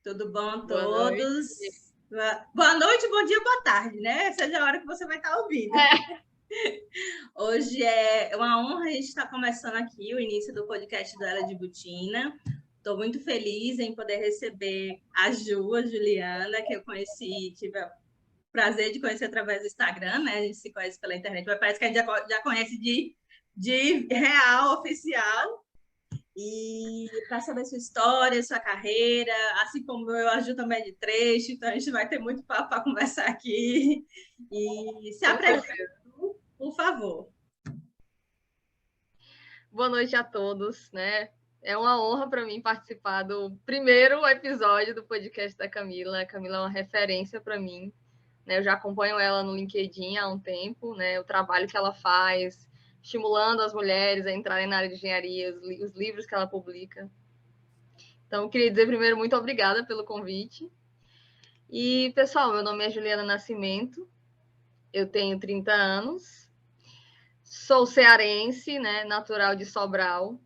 Tudo bom a Boa noite. todos? Boa noite, bom dia, boa tarde, né? Seja a hora que você vai estar ouvindo. Hoje é uma honra a gente estar começando aqui o início do podcast do Ela de Botina. Estou muito feliz em poder receber a Juliana, que eu conheci, tive o prazer de conhecer através do Instagram, né? A gente se conhece pela internet, mas parece que a gente já conhece de real, oficial. E para saber sua história, sua carreira, assim como eu ajudo também de trecho, então a gente vai ter muito papo para conversar aqui. E se apresente, por favor. Boa noite a todos, né? É uma honra para mim participar do primeiro episódio do podcast da Camila. A Camila é uma referência para mim, né? Eu já acompanho ela no LinkedIn há um tempo, né? O trabalho que ela faz, estimulando as mulheres a entrarem na área de engenharia, os livros que ela publica. Então, eu queria dizer primeiro muito obrigada pelo convite. E, pessoal, meu nome é Juliana Nascimento, eu tenho 30 anos, sou cearense, né? Natural de Sobral.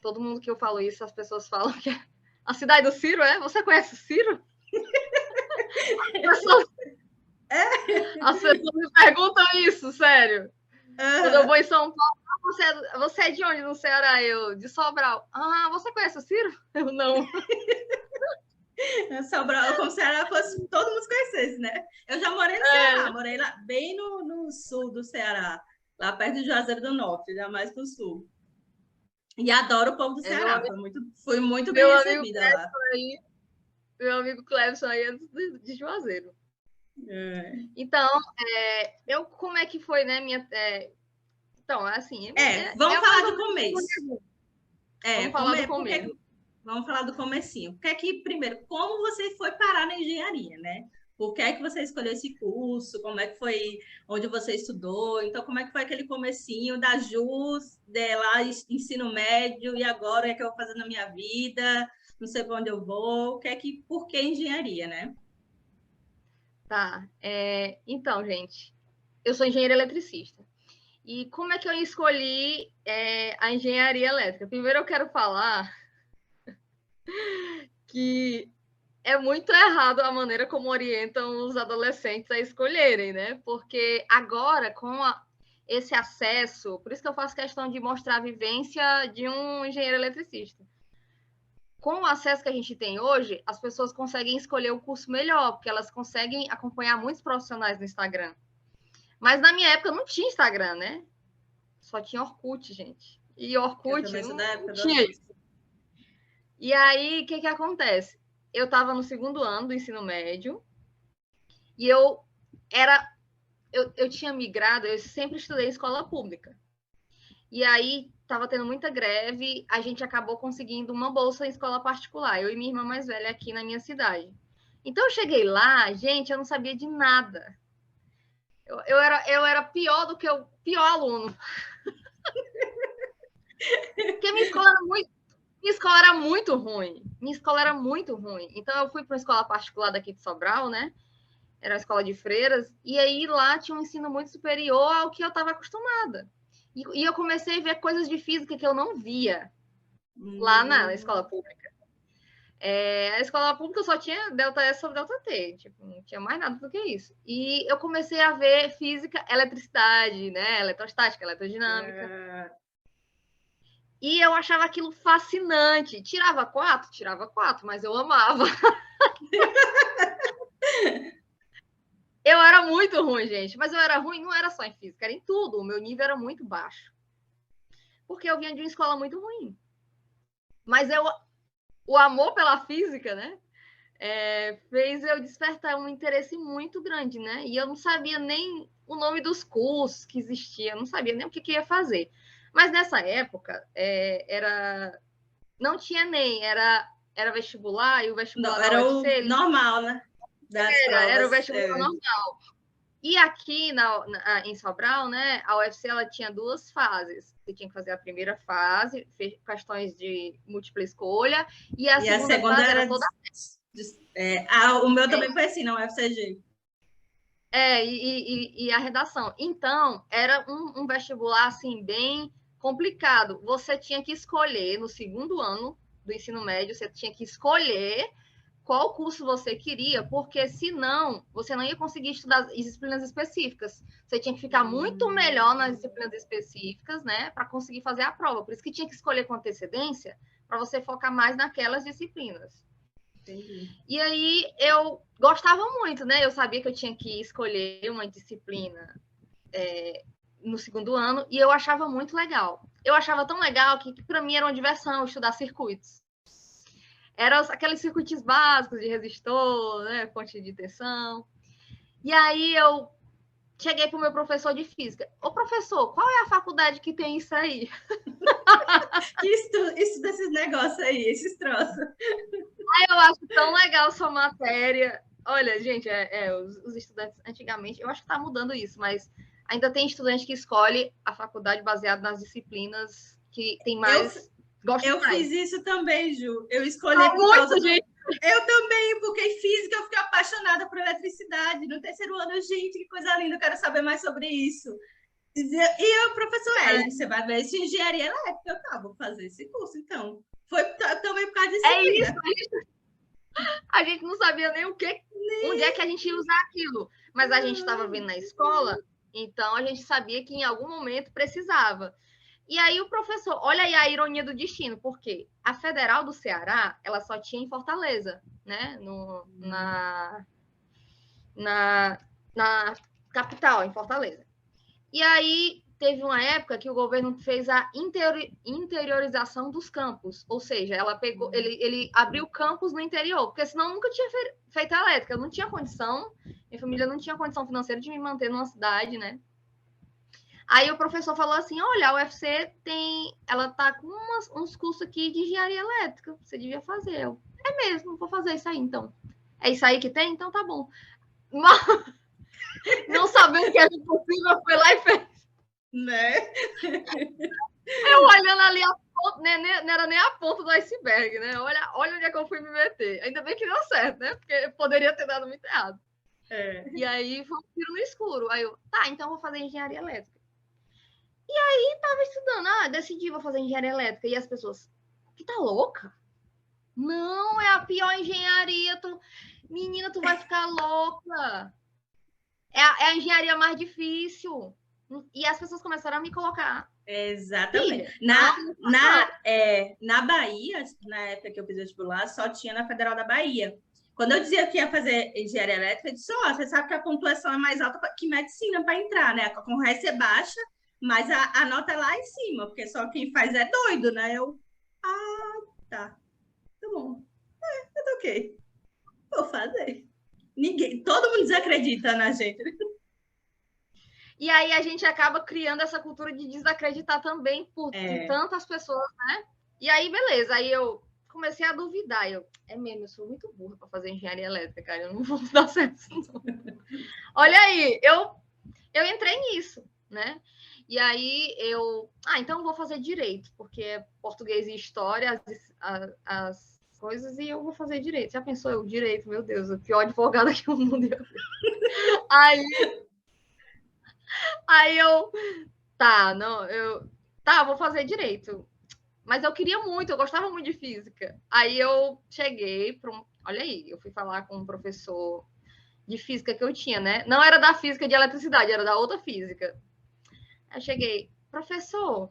Todo mundo que eu falo isso, as pessoas falam que é a cidade do Ciro, é? Você conhece o Ciro? As pessoas me perguntam isso, sério. Quando eu vou em São Paulo, você é de onde no Ceará? Eu, de Sobral. Ah, você conhece o Ciro? Eu não. Sobral, como se Ceará fosse todo mundo conhecesse, né? Eu já morei no Ceará, morei lá bem no sul do Ceará, lá perto de Juazeiro do Norte, já mais para o sul. E adoro o povo do Ceará, fui muito bem recebida lá. Meu amigo Clebson aí é de Juazeiro. Então, como é que foi, né, então, assim... vamos falar do começo. Vamos falar do começo. Vamos falar do comecinho. Primeiro, como você foi parar na engenharia, né? Por que é que você escolheu esse curso? Como é que foi onde você estudou? Então, como é que foi aquele comecinho da JUS, de lá, ensino médio, e agora o que é que eu vou fazer na minha vida? Não sei para onde eu vou. Por que engenharia, né? Tá. Então, gente, eu sou engenheira eletricista. E como é que eu escolhi a engenharia elétrica? Primeiro eu quero falar que é muito errado a maneira como orientam os adolescentes a escolherem, né? Porque agora, esse acesso, por isso que eu faço questão de mostrar a vivência de um engenheiro eletricista. Com o acesso que a gente tem hoje, as pessoas conseguem escolher o curso melhor, porque elas conseguem acompanhar muitos profissionais no Instagram. Mas na minha época não tinha Instagram, né? Só tinha Orkut, gente. E Orkut não tinha isso. E aí, o que acontece? Eu estava no segundo ano do ensino médio e eu tinha migrado, eu sempre estudei em escola pública. E aí, estava tendo muita greve, a gente acabou conseguindo uma bolsa em escola particular, eu e minha irmã mais velha aqui na minha cidade. Então, eu cheguei lá, gente, eu não sabia de nada. Eu era pior do que o pior aluno. Porque minha escola era muito ruim. Minha escola era muito ruim. Então, eu fui para uma escola particular daqui de Sobral, né? Era uma escola de freiras. E aí, lá tinha um ensino muito superior ao que eu estava acostumada. E eu comecei a ver coisas de física que eu não via lá na escola pública. A escola pública só tinha delta S sobre delta T. Tipo, não tinha mais nada do que isso. E eu comecei a ver física, eletricidade, né? Eletrostática, eletrodinâmica. E eu achava aquilo fascinante. Tirava 4, mas eu amava. Eu era muito ruim, gente. Mas eu era ruim, não era só em física, era em tudo. O meu nível era muito baixo. Porque eu vinha de uma escola muito ruim. Mas o amor pela física, né? Fez eu despertar um interesse muito grande, né? E eu não sabia nem o nome dos cursos que existiam, não sabia nem o que ia fazer. Mas nessa época, não tinha nem, era vestibular, e o vestibular não, era UFC, o normal, né? Era o vestibular normal. E aqui em Sobral, né, a UFC ela tinha 2 fases. Você tinha que fazer a primeira fase, questões de múltipla escolha, e a segunda fase era toda... o meu também foi assim, na UFCG. E a redação. Então, era um vestibular, assim, bem complicado. Você tinha que escolher, no segundo ano do ensino médio, você tinha que escolher qual curso você queria, porque senão você não ia conseguir estudar as disciplinas específicas. Você tinha que ficar muito melhor nas disciplinas específicas, né, para conseguir fazer a prova. Por isso que tinha que escolher com antecedência, para você focar mais naquelas disciplinas. Entendi. E aí eu gostava muito, né? Eu sabia que eu tinha que escolher uma disciplina no segundo ano, e eu achava muito legal. Eu achava tão legal que para mim era uma diversão estudar circuitos. Eram aqueles circuitos básicos de resistor, né, fonte de tensão. E aí eu cheguei para o meu professor de física. Ô, professor, qual é a faculdade que tem isso aí? Isso desses negócios aí, esses troços. Aí eu acho tão legal sua matéria. Olha, gente, os estudantes, antigamente, eu acho que está mudando isso, mas ainda tem estudante que escolhe a faculdade baseada nas disciplinas que tem mais... Eu fiz isso também, Ju. Eu escolhi por causa do... Eu também, porque em física eu fiquei apaixonada por eletricidade. No terceiro ano, gente, que coisa linda, eu quero saber mais sobre isso. E o professor você vai ver isso em engenharia elétrica. Eu tá, vou fazer esse curso, então. Foi também por causa disso. É isso, a gente não sabia nem onde é que a gente ia usar aquilo. Mas a gente estava vendo na escola, então a gente sabia que em algum momento precisava. E aí o professor, olha aí a ironia do destino, porque a Federal do Ceará, ela só tinha em Fortaleza, né? Na capital, em Fortaleza. E aí teve uma época que o governo fez a interiorização dos campos, ou seja, ele abriu campos no interior, porque senão nunca tinha feito elétrica, eu não tinha condição, minha família não tinha condição financeira de me manter numa cidade, né? Aí o professor falou assim, olha, a UFC ela tá com uns cursos aqui de engenharia elétrica, você devia fazer. É mesmo, vou fazer isso aí, então. É isso aí que tem? Então tá bom. Mas, não sabendo que era impossível, foi lá e fez. Né? Eu olhando ali a ponta, né, não era nem a ponta do iceberg, né? Olha onde é que eu fui me meter. Ainda bem que deu certo, né? Porque poderia ter dado muito errado. E aí foi um tiro no escuro. Aí eu, tá, então eu vou fazer engenharia elétrica. E aí tava estudando, decidi, vou fazer engenharia elétrica. E as pessoas, que tá louca? Não, é a pior engenharia. Menina, tu vai ficar louca. É a engenharia mais difícil. E as pessoas começaram a me colocar. Exatamente. Na Bahia, na época que eu fiz vestibular, só tinha na Federal da Bahia. Quando eu dizia que ia fazer engenharia elétrica, eu disse, você sabe que a pontuação é mais alta que medicina para entrar, né? A concorrência é baixa, mas a nota é lá em cima, porque só quem faz é doido, né? Tá. Tá bom. Tá ok. Vou fazer. Todo mundo desacredita na gente. E aí a gente acaba criando essa cultura de desacreditar também por tantas pessoas, né? E aí, beleza. Aí eu comecei a duvidar. É mesmo, eu sou muito burra para fazer engenharia elétrica, cara. Eu não vou dar certo, não. Olha aí, eu entrei nisso, né? E aí então eu vou fazer direito, porque é português e história, as coisas, e eu vou fazer direito. Já pensou eu, direito? Meu Deus, o pior advogado que o mundo ia ver. Aí vou fazer direito. Mas eu queria muito, eu gostava muito de física. Aí eu cheguei olha aí, eu fui falar com um professor de física que eu tinha, né? Não era da física de eletricidade, era da outra física. Aí eu cheguei, professor,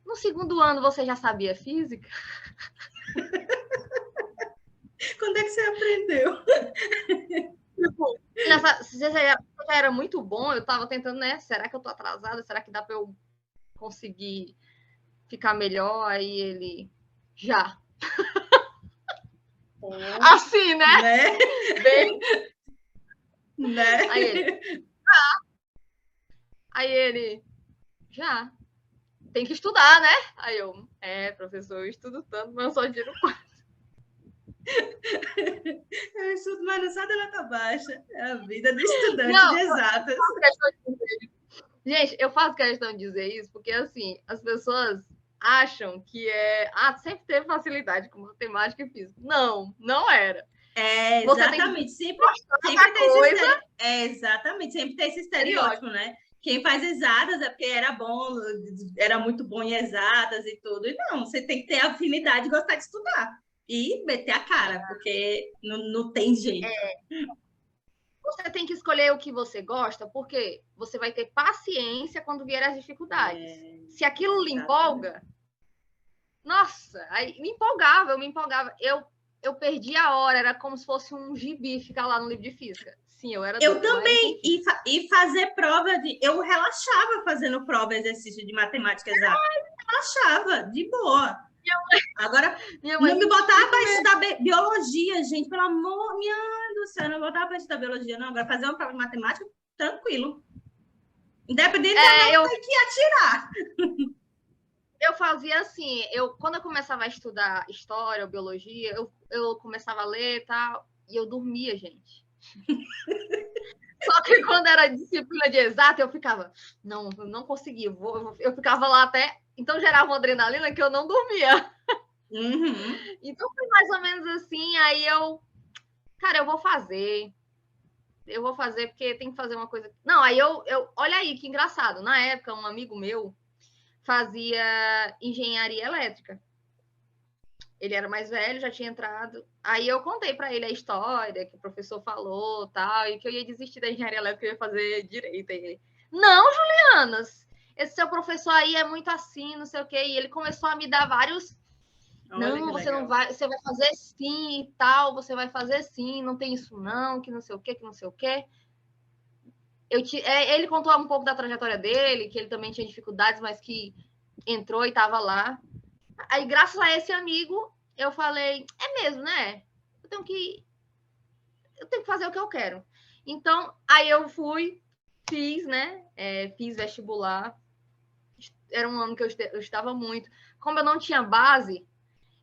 no segundo ano você já sabia física? Quando é que você aprendeu? Tipo, você já era muito bom, eu tava tentando, né? Será que eu tô atrasada? Será que dá para eu conseguir ficar melhor? Aí ele, já. Assim, né? Bem... né? Aí ele, já. Tem que estudar, né? Aí eu, professor, eu estudo tanto, mas eu só tiro 4. Eu estudo, mas não sai da nota baixa. É a vida do estudante de exatas. Gente, eu faço questão de dizer isso porque, assim, as pessoas acham que sempre teve facilidade com matemática e física. Não era. Exatamente. Sempre tem esse estereótipo, né? Quem faz exatas é porque era bom, era muito bom em exatas e tudo. E não, você tem que ter afinidade e gostar de estudar. e meter a cara, porque não tem jeito. Você tem que escolher o que você gosta, porque você vai ter paciência quando vier as dificuldades. Se aquilo lhe empolga, nossa, aí eu me empolgava. Eu perdi a hora, era como se fosse um gibi ficar lá no livro de física. Sim, eu era Eu também, e fazer prova eu relaxava fazendo prova, exercício de matemática exata. Relaxava, de boa. Agora, não me botava para estudar biologia, gente, pelo amor do céu, não botava para estudar biologia, não. Agora, fazer uma prova de matemática, tranquilo. Independente da nota, tem que atirar. Eu fazia assim, quando eu começava a estudar história ou biologia, eu começava a ler e tal, e eu dormia, gente. Só que quando era disciplina de exata, eu ficava, não conseguia, eu ficava lá até, então gerava uma adrenalina que eu não dormia. Uhum. Então foi mais ou menos assim, aí cara, eu vou fazer porque tem que fazer uma coisa. Não, aí olha aí que engraçado, na época um amigo meu fazia engenharia elétrica. Ele era mais velho, já tinha entrado. Aí eu contei para ele a história que o professor falou, tal, e que eu ia desistir da engenharia elétrica, eu ia fazer direito. Aí ele, não, Juliana, esse seu professor aí é muito assim, não sei o quê. E ele começou a me dar vários. Não, você não vai, você vai fazer sim e tal, você vai fazer sim, não tem isso não, que não sei o quê, que não sei o quê. Ele contou um pouco da trajetória dele, que ele também tinha dificuldades, mas que entrou e estava lá. Aí, graças a esse amigo, eu falei, é mesmo, né? Eu tenho que fazer o que eu quero. Então, aí eu fiz, né? Fiz vestibular. Era um ano que eu estava muito. Como eu não tinha base,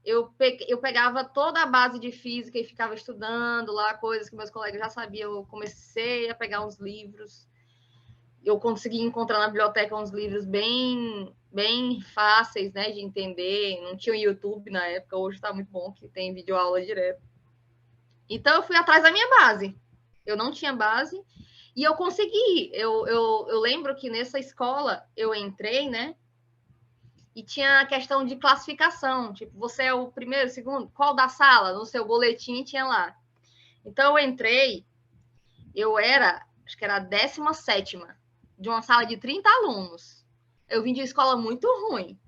eu pegava toda a base de física e ficava estudando lá, coisas que meus colegas já sabiam. Eu comecei a pegar uns livros. Eu consegui encontrar na biblioteca uns livros bem fáceis, né, de entender. Não tinha o YouTube na época, hoje está muito bom, que tem videoaula direto. Então, eu fui atrás da minha base. Eu não tinha base e eu consegui. Eu lembro que nessa escola eu entrei, né, e tinha a questão de classificação. Tipo, você é o primeiro, segundo? Qual da sala? No seu boletim tinha lá. Então, eu entrei, acho que era a 17ª, de uma sala de 30 alunos. Eu vim de uma escola muito ruim.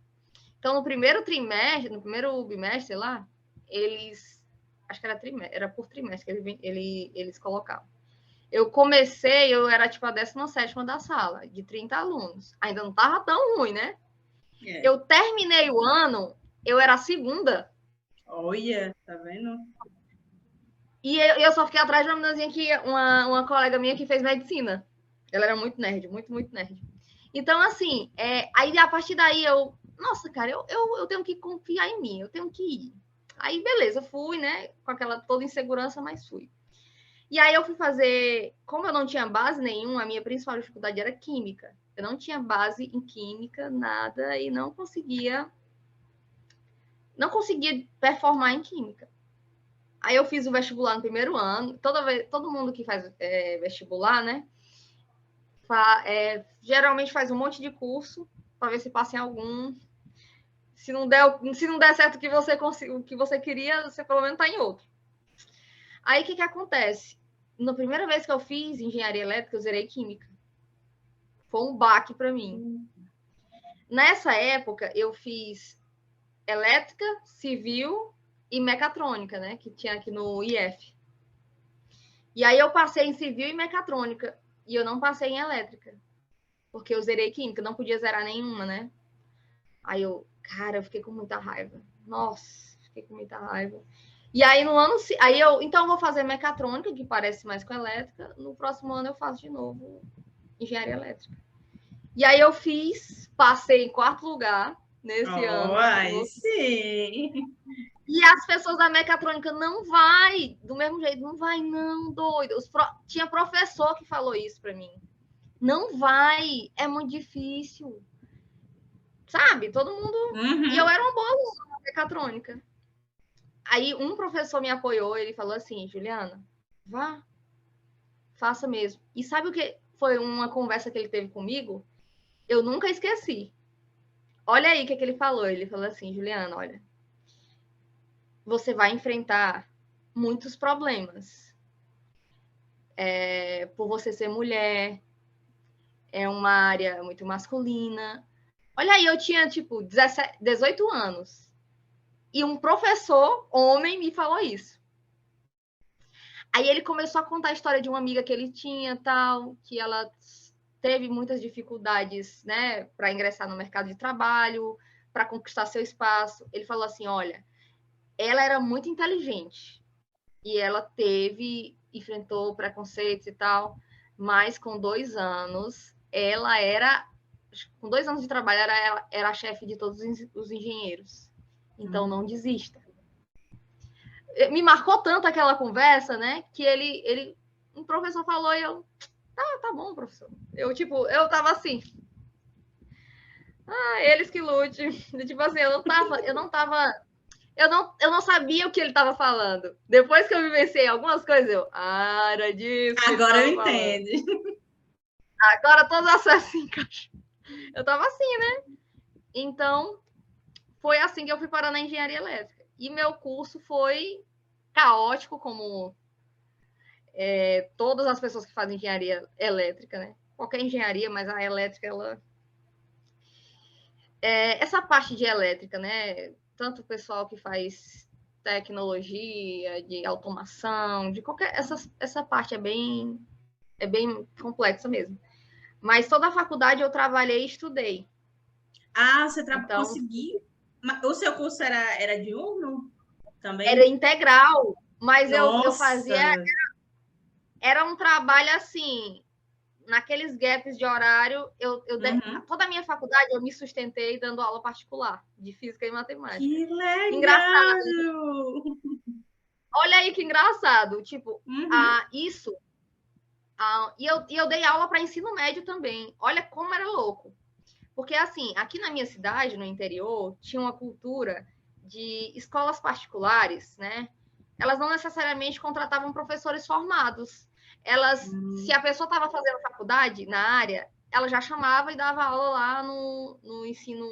Então, no primeiro bimestre lá, acho que era por trimestre que eles colocavam. Eu era tipo a 17ª da sala, de 30 alunos. Ainda não estava tão ruim, né? Eu terminei o ano, eu era a segunda. Olha, tá vendo? E eu só fiquei atrás de uma meninazinha que, uma colega minha que fez medicina. Ela era muito nerd, muito nerd. Então, assim, aí a partir daí nossa, cara, eu tenho que confiar em mim, eu tenho que ir. Aí, beleza, fui, né, com aquela toda insegurança, mas fui. E aí eu fui fazer, como eu não tinha base nenhuma, a minha principal dificuldade era química. Eu não tinha base em química, nada, e não conseguia performar em química. Aí eu fiz o vestibular no primeiro ano. Todo mundo que faz vestibular, né? Geralmente faz um monte de curso para ver se passa em algum. Se não der certo o que você queria, você pelo menos está em outro. Aí o que acontece? Na primeira vez que eu fiz engenharia elétrica, eu zerei química. Foi um baque para mim. Nessa época, eu fiz elétrica, civil e mecatrônica, né? Que tinha aqui no IF. E aí eu passei em civil e mecatrônica. E eu não passei em elétrica. Porque eu zerei química, não podia zerar nenhuma, né? Aí eu fiquei com muita raiva. Nossa, fiquei com muita raiva. E aí no ano, então eu vou fazer mecatrônica, que parece mais com elétrica. No próximo ano eu faço de novo engenharia elétrica. E aí eu passei em 4º lugar nesse ano. Aí sim. E as pessoas da mecatrônica não vai, do mesmo jeito, não vai, não, doido. Tinha professor que falou isso para mim. Não vai, é muito difícil. Sabe? Todo mundo. Uhum. E eu era uma boa aluna na mecatrônica. Aí um professor me apoiou, ele falou assim, Juliana, vá, faça mesmo. E sabe o que foi uma conversa que ele teve comigo? Eu nunca esqueci. Olha aí o que ele falou. Ele falou assim, Juliana, olha, você vai enfrentar muitos problemas. Por você ser mulher, é uma área muito masculina. Olha aí, eu tinha, 18 anos. E um professor, homem, me falou isso. Aí ele começou a contar a história de uma amiga que ele tinha, tal, que ela teve muitas dificuldades, né, para ingressar no mercado de trabalho, para conquistar seu espaço. Ele falou assim, olha, ela era muito inteligente e ela enfrentou preconceitos e tal, mas com 2 anos, com 2 anos de trabalho, era a chefe de todos os engenheiros. Então, não desista. Me marcou tanto aquela conversa, né, que um professor falou e eu, tá bom, professor. Eu tava assim, eles que lute. Tipo assim, eu não sabia o que ele estava falando. Depois que eu vivenciei algumas coisas, era disso que Agora eu falando. entendo. Agora todos as peças se encaixam. Eu tava assim, né? Então, foi assim que eu fui parar na engenharia elétrica. E meu curso foi caótico, como todas as pessoas que fazem engenharia elétrica, né? Qualquer engenharia, mas a elétrica, ela... essa parte de elétrica, né? Tanto o pessoal que faz tecnologia, de automação, de qualquer... Essa parte é bem complexa mesmo. Mas toda a faculdade eu trabalhei e estudei. Você conseguiu? O seu curso era diurno também? Era integral, mas eu Nossa! fazia... Era um trabalho assim, naqueles gaps de horário, toda a minha faculdade eu me sustentei dando aula particular de física e matemática. Que legal! Engraçado. Olha aí que engraçado. Tipo, isso. E eu dei aula para ensino médio também. Olha como era louco. Porque, assim, aqui na minha cidade, no interior, tinha uma cultura de escolas particulares, né? Elas não necessariamente contratavam professores formados. Se a pessoa estava fazendo faculdade na área, ela já chamava e dava aula lá no ensino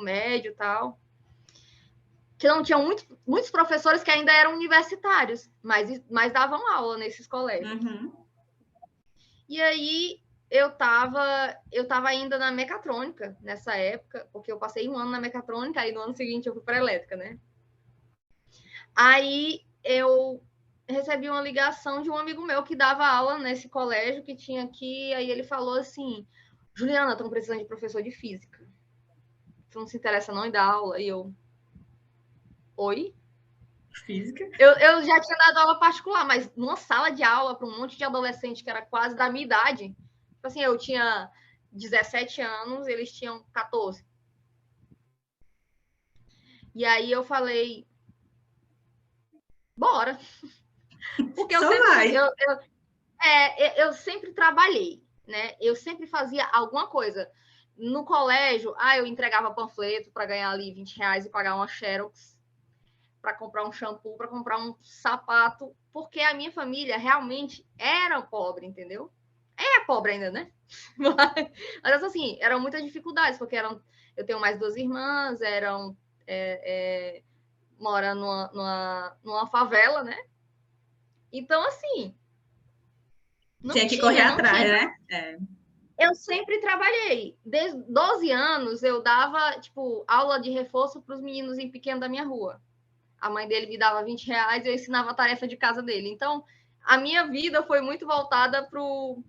médio e tal. Que não tinham muitos professores que ainda eram universitários, mas davam aula nesses colégios. E aí eu tava ainda na mecatrônica nessa época, porque eu passei 1 ano na mecatrônica, aí no ano seguinte eu fui para elétrica, né? Aí eu recebi uma ligação de um amigo meu que dava aula nesse colégio que tinha aqui, aí ele falou assim, Juliana, estão precisando de professor de física. Você não se interessa não em dar aula? E eu, oi? Física? Eu já tinha dado aula particular, mas numa sala de aula para um monte de adolescente que era quase da minha idade. Tipo assim, eu tinha 17 anos, eles tinham 14. E aí eu falei, bora. Porque eu sempre trabalhei, né? Eu sempre fazia alguma coisa. No colégio, eu entregava panfleto para ganhar ali R$20 e pagar uma Xerox, para comprar um shampoo, para comprar um sapato, porque a minha família realmente era pobre, entendeu? É pobre ainda, né? Mas assim, eram muitas dificuldades, porque eu tenho mais 2 irmãs, mora numa favela, né? Então, assim, tinha que correr atrás, né? Eu sempre trabalhei. Desde 12 anos, eu dava, aula de reforço para os meninos em pequeno da minha rua. A mãe dele me dava R$20 e eu ensinava a tarefa de casa dele. Então, a minha vida foi muito voltada pro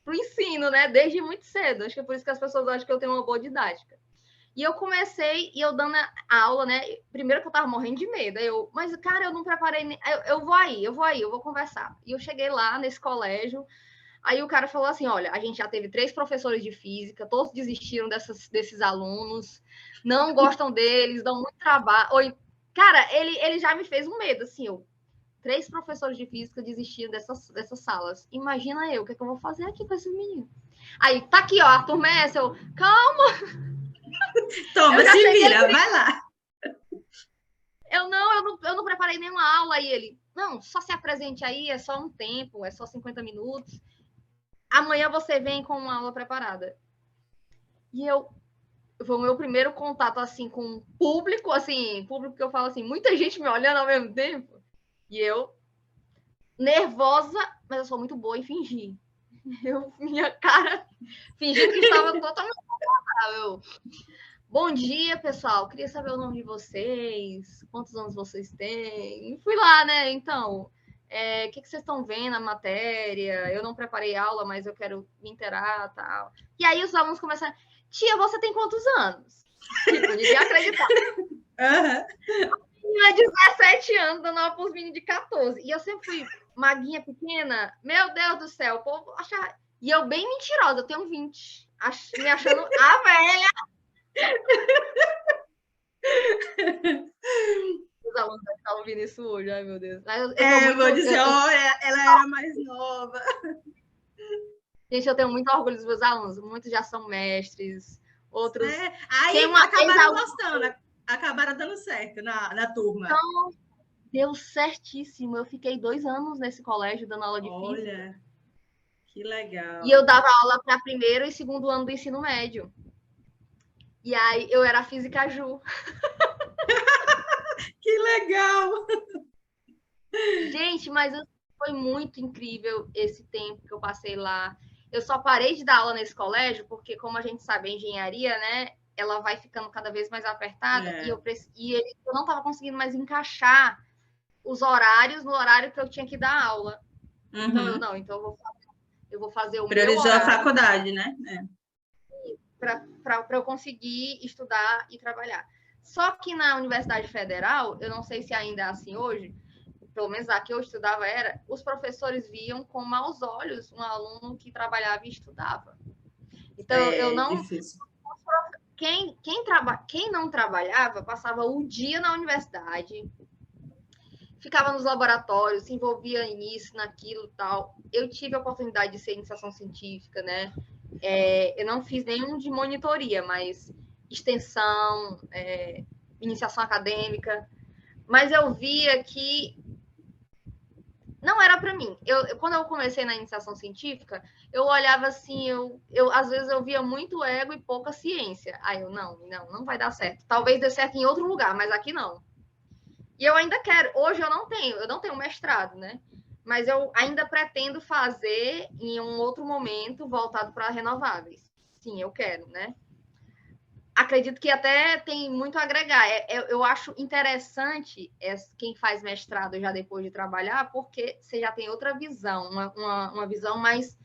ensino, né? Desde muito cedo. Acho que é por isso que as pessoas acham que eu tenho uma boa didática. E eu comecei, e eu dando a aula, né? Primeiro que eu tava morrendo de medo. Mas, cara, eu não preparei... Eu vou conversar. E eu cheguei lá nesse colégio, aí o cara falou assim, olha, a gente já teve 3 professores de física, todos desistiram desses alunos, não gostam deles, dão muito trabalho. Cara, ele já me fez um medo, assim, 3 professores de física desistiram dessas salas. Imagina o que eu vou fazer aqui com esses meninos? Aí, tá aqui, ó, a turma é essa. Calma! Toma, se vira, vai lá. Eu não preparei nenhuma aula. Aí ele, não, só se apresente aí, é só um tempo, é só 50 minutos. Amanhã você vem com uma aula preparada. E eu, foi o meu primeiro contato, assim, com público, assim, público que eu falo assim, muita gente me olhando ao mesmo tempo, e eu nervosa, mas eu sou muito boa em fingir. Minha cara, fingindo que estava totalmente agradável. Bom dia, pessoal. Queria saber o nome de vocês, quantos anos vocês têm. E fui lá, né? Então, o que vocês estão vendo na matéria? Eu não preparei aula, mas eu quero me inteirar, tal. E aí os alunos começaram, tia, você tem quantos anos? Tipo, ninguém acreditar. Tinha 17 anos, dando aula para os meninos de 14. E eu sempre fui maguinha pequena. Meu Deus do céu, o povo achava... E eu bem mentirosa, eu tenho 20. Me achando a velha. Os alunos estão ouvindo isso hoje, ai meu Deus. Eu vou dizer, olha, ela era mais nova. Gente, eu tenho muito orgulho dos meus alunos. Muitos já são mestres, outros... Aí acabaram gostando, acabaram dando certo na turma. Então, deu certíssimo. Eu fiquei 2 anos nesse colégio dando aula de física. Olha, que legal. E eu dava aula para primeiro e segundo ano do ensino médio. E aí eu era a física Ju. Que legal! Gente, mas foi muito incrível esse tempo que eu passei lá. Eu só parei de dar aula nesse colégio porque, como a gente sabe, a engenharia, né, ela vai ficando cada vez mais apertada e eu não estava conseguindo mais encaixar os horários no horário que eu tinha que dar aula. Então, então eu vou fazer o Priorizou meu horário. A faculdade, né? Para eu conseguir estudar e trabalhar. Só que na Universidade Federal, eu não sei se ainda é assim hoje, pelo menos a que eu estudava os professores viam com maus olhos um aluno que trabalhava e estudava. Então, eu não... Difícil. Quem não trabalhava, passava o dia na universidade, ficava nos laboratórios, se envolvia nisso, naquilo e tal. Eu tive a oportunidade de ser iniciação científica, né? Eu não fiz nenhum de monitoria, mas extensão, iniciação acadêmica. Mas eu via que não era para mim. Quando eu comecei na iniciação científica, eu olhava assim, às vezes eu via muito ego e pouca ciência. Aí eu, não vai dar certo. Talvez dê certo em outro lugar, mas aqui não. E eu ainda quero. Hoje eu não tenho mestrado, né? Mas eu ainda pretendo fazer em um outro momento voltado para renováveis. Sim, eu quero, né? Acredito que até tem muito a agregar. Eu acho interessante quem faz mestrado já depois de trabalhar, porque você já tem outra visão, uma visão mais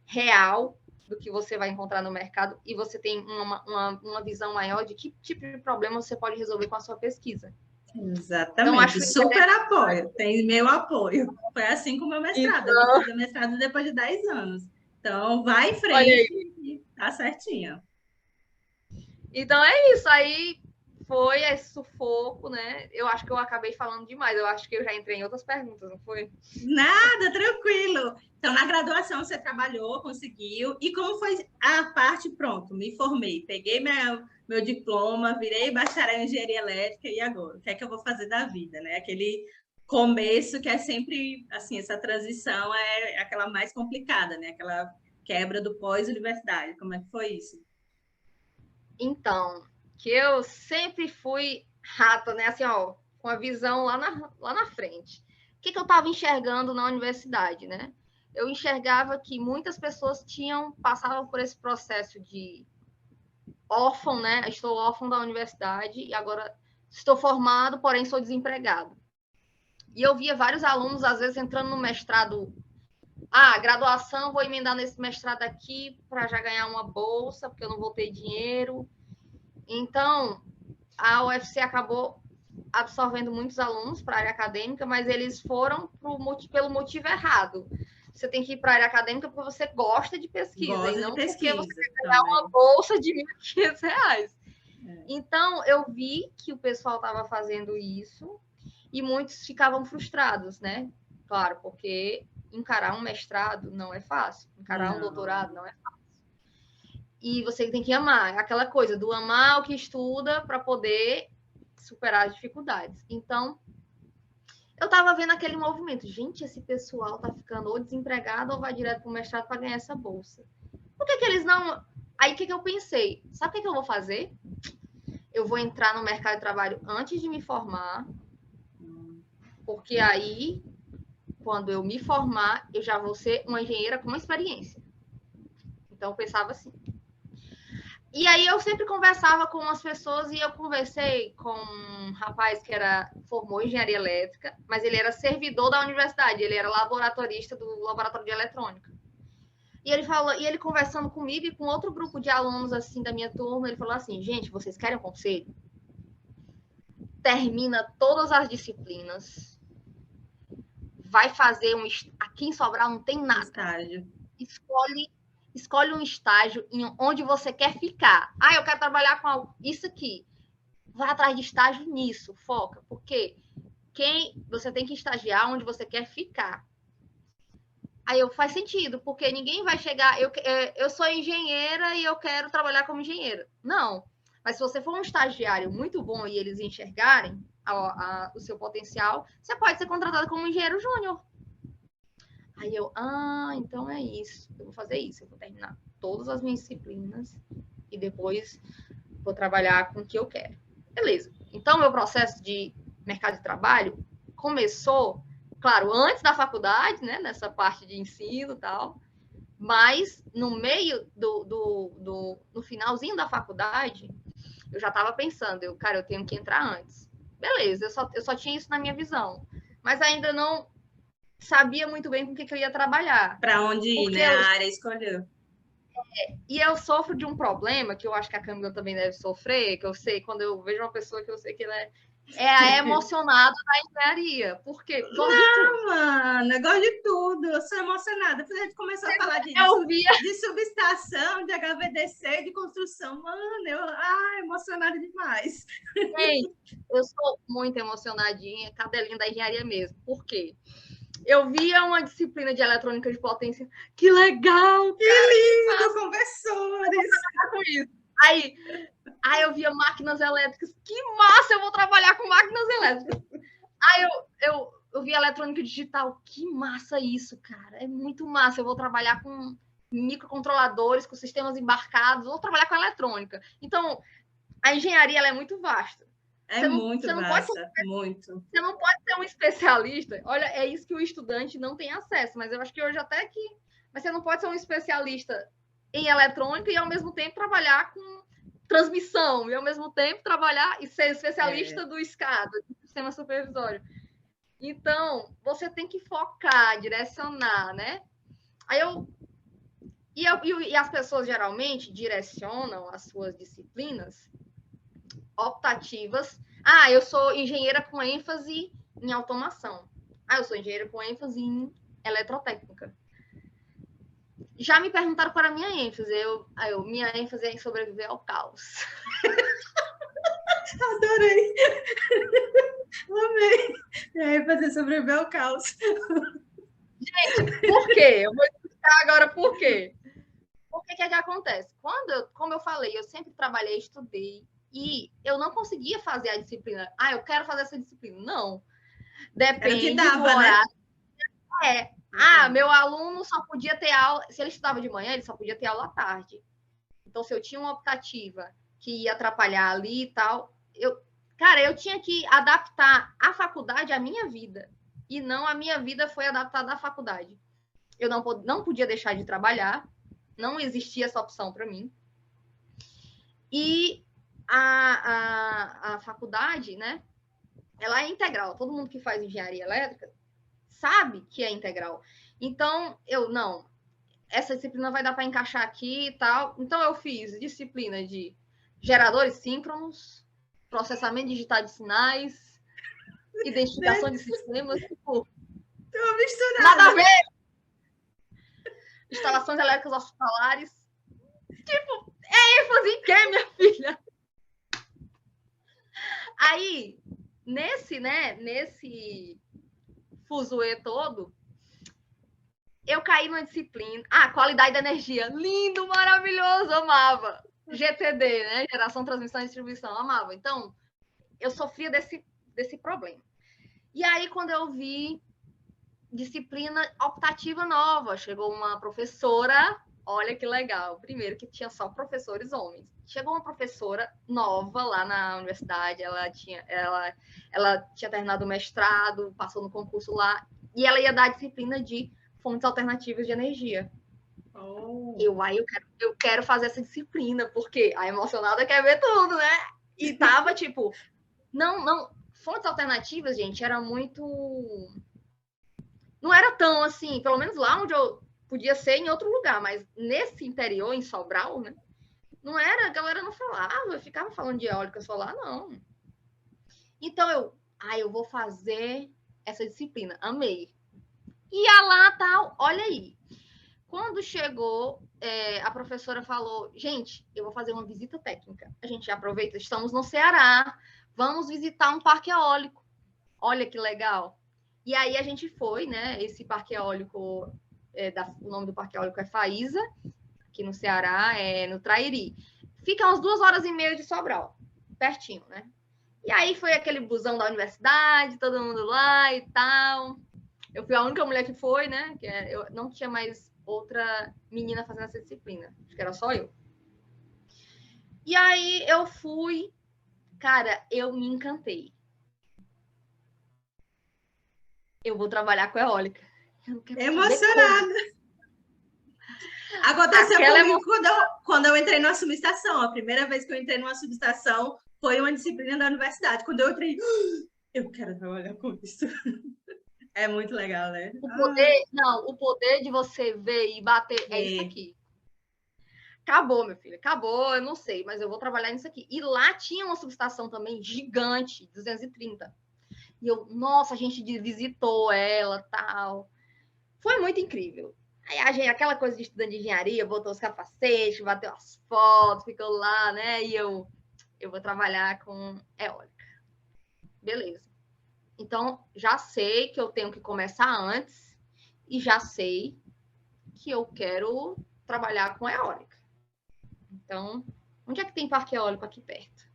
real do que você vai encontrar no mercado e você tem uma visão maior de que tipo de problema você pode resolver com a sua pesquisa. Exatamente, então, acho super apoio, tem meu apoio. Foi assim com o meu mestrado, eu vou fazer mestrado depois de 10 anos. Então, vai em frente e tá certinho. Então, é isso. Aí foi esse sufoco, né? Eu acho que eu acabei falando demais. Eu acho que eu já entrei em outras perguntas, não foi? Nada, tranquilo. Então, na graduação, você trabalhou, conseguiu. E como foi a parte? Pronto, me formei. Peguei meu diploma, virei bacharel em engenharia elétrica. E agora? O que é que eu vou fazer da vida, né? Aquele começo que é sempre, assim, essa transição é aquela mais complicada, né? Aquela quebra do pós-universidade. Como é que foi isso? Então, que eu sempre fui rata, né? Assim, ó, com a visão lá na frente. O que eu estava enxergando na universidade, né? Eu enxergava que muitas pessoas passavam por esse processo de órfão, né? Estou órfão da universidade e agora estou formado, porém sou desempregado. E eu via vários alunos, às vezes, entrando no mestrado. Graduação, vou emendar nesse mestrado aqui para já ganhar uma bolsa, porque eu não vou ter dinheiro. Então, a UFC acabou absorvendo muitos alunos para a área acadêmica, mas eles foram pelo motivo errado. Você tem que ir para a área acadêmica porque você gosta de pesquisa, e não porque você quer ganhar uma bolsa de R$ 1.500. Então, eu vi que o pessoal estava fazendo isso e muitos ficavam frustrados, né? Claro, porque encarar um mestrado não é fácil, encarar um doutorado não é fácil. E você tem que amar, aquela coisa do amar o que estuda para poder superar as dificuldades. Então, eu estava vendo aquele movimento. Gente, esse pessoal está ficando ou desempregado ou vai direto para o mestrado para ganhar essa bolsa. Por que eles não Aí, o que eu pensei? Sabe o que eu vou fazer? Eu vou entrar no mercado de trabalho antes de me formar, porque aí, quando eu me formar, eu já vou ser uma engenheira com uma experiência. Então, eu pensava assim. E aí, eu sempre conversava com umas pessoas e eu conversei com um rapaz que formou em engenharia elétrica, mas ele era servidor da universidade, ele era laboratorista do laboratório de eletrônica. E ele conversando comigo e com outro grupo de alunos assim da minha turma, ele falou assim: gente, vocês querem um conselho? Termina todas as disciplinas, vai fazer aqui em Sobral não tem nada. Estágio. Escolhe um estágio onde você quer ficar. Ah, eu quero trabalhar com isso aqui. Vai atrás de estágio nisso, foca, porque você tem que estagiar onde você quer ficar. Aí faz sentido, porque ninguém vai chegar. Eu sou engenheira e eu quero trabalhar como engenheira. Não. Mas se você for um estagiário muito bom e eles enxergarem o seu potencial, você pode ser contratado como engenheiro júnior. Aí então é isso. Eu vou fazer isso. Eu vou terminar todas as minhas disciplinas e depois vou trabalhar com o que eu quero. Beleza. Então, meu processo de mercado de trabalho começou, claro, antes da faculdade, né? Nessa parte de ensino e tal. Mas no meio no finalzinho da faculdade, eu já estava pensando, eu tenho que entrar antes. Beleza, eu só tinha isso na minha visão. Mas ainda não sabia muito bem com o que eu ia trabalhar. Para onde ir, né? A área escolheu. E eu sofro de um problema que eu acho que a Camila também deve sofrer, que eu sei, quando eu vejo uma pessoa que eu sei que ela é emocionada da engenharia. Porque não, mano, eu gosto de tudo. Eu sou emocionada. Depois a gente começou a falar de subestação, de HVDC, de construção. Mano, emocionada demais. Gente, eu sou muito emocionadinha, cadelinha da engenharia mesmo. Por quê? Eu via uma disciplina de eletrônica de potência. Que legal! Que lindo, conversores! Aí eu via máquinas elétricas. Que massa! Eu vou trabalhar com máquinas elétricas. Aí eu via eletrônica digital. Que massa isso, cara! É muito massa. Eu vou trabalhar com microcontroladores, com sistemas embarcados. Vou trabalhar com eletrônica. Então, a engenharia ela é muito vasta. Muito vasta, muito. Você não pode ser um especialista. Olha, é isso que o estudante não tem acesso, mas eu acho que hoje até que... Mas você não pode ser um especialista em eletrônica e, ao mesmo tempo, trabalhar com transmissão, e, ao mesmo tempo, trabalhar e ser especialista do SCADA, do sistema supervisório. Então, você tem que focar, direcionar, né? E as pessoas, geralmente, direcionam as suas disciplinas optativas. Eu sou engenheira com ênfase em automação. Eu sou engenheira com ênfase em eletrotécnica. Já me perguntaram qual era a minha ênfase. Minha ênfase é em sobreviver ao caos. Adorei. Amei. Minha ênfase é sobreviver ao caos. Gente, por quê? Eu vou explicar agora por quê. Porque o que acontece? Como eu falei, eu sempre trabalhei, estudei, e eu não conseguia fazer a disciplina. Eu quero fazer essa disciplina. Não. Depende do horário. Né? Meu aluno só podia ter aula... Se ele estudava de manhã, ele só podia ter aula à tarde. Então, se eu tinha uma optativa que ia atrapalhar ali e tal, eu tinha que adaptar a faculdade à minha vida. E não a minha vida foi adaptada à faculdade. Eu não podia deixar de trabalhar. Não existia essa opção para mim. E a faculdade, né? Ela é integral. Todo mundo que faz engenharia elétrica sabe que é integral. Então, essa disciplina vai dar para encaixar aqui e tal. Então, eu fiz disciplina de geradores síncronos, processamento digital de sinais, identificação de sistemas. Tô misturada. Nada a ver! Instalações elétricas hospitalares. É ênfase em quê, minha filha? Aí, nesse fuzuê todo, eu caí numa disciplina. Qualidade da energia. Lindo, maravilhoso, amava. GTD, né? Geração, transmissão e distribuição, amava. Então, eu sofria desse problema. E aí, quando eu vi disciplina optativa nova, chegou uma professora olha que legal. Primeiro que tinha só professores homens. Chegou uma professora nova lá na universidade, ela tinha terminado o mestrado, passou no concurso lá, e ela ia dar a disciplina de fontes alternativas de energia. Eu quero fazer essa disciplina, porque a emocionada quer ver tudo, né? E tava tipo, não, fontes alternativas, gente, era muito. Não era tão assim, pelo menos lá onde eu podia ser em outro lugar, mas nesse interior, em Sobral, né? Não era, a galera não falava, eu ficava falando de eólica solar, não. Então eu vou fazer essa disciplina, amei. Ia lá, tal, olha aí. Quando chegou, a professora falou, gente, eu vou fazer uma visita técnica. A gente aproveita, estamos no Ceará, vamos visitar um parque eólico. Olha que legal. E aí a gente foi, né? Esse parque eólico, o nome do parque eólico é Faísa, aqui no Ceará, no Trairi. Fica umas 2h30 de Sobral, pertinho, né? E aí foi aquele busão da universidade, todo mundo lá e tal. Eu fui a única mulher que foi, né? Eu não tinha mais outra menina fazendo essa disciplina. Acho que era só eu. E aí eu fui, cara, eu me encantei. Eu vou trabalhar com eólica. Emocionada. Aconteceu comigo quando eu entrei numa subestação. A primeira vez que eu entrei numa subestação foi uma disciplina da universidade. Quando eu entrei, eu quero trabalhar com isso. É muito legal, né? O poder de você ver e bater é isso aqui. Acabou, meu filho, acabou, eu não sei, mas eu vou trabalhar nisso aqui. E lá tinha uma subestação também gigante, 230. E nossa, a gente visitou ela, tal. Foi muito incrível. Aí aquela coisa de estudante de engenharia, botou os capacetes, bateu as fotos, ficou lá, né? E eu vou trabalhar com eólica. Beleza. Então, já sei que eu tenho que começar antes e já sei que eu quero trabalhar com eólica. Então, onde é que tem parque eólico aqui perto?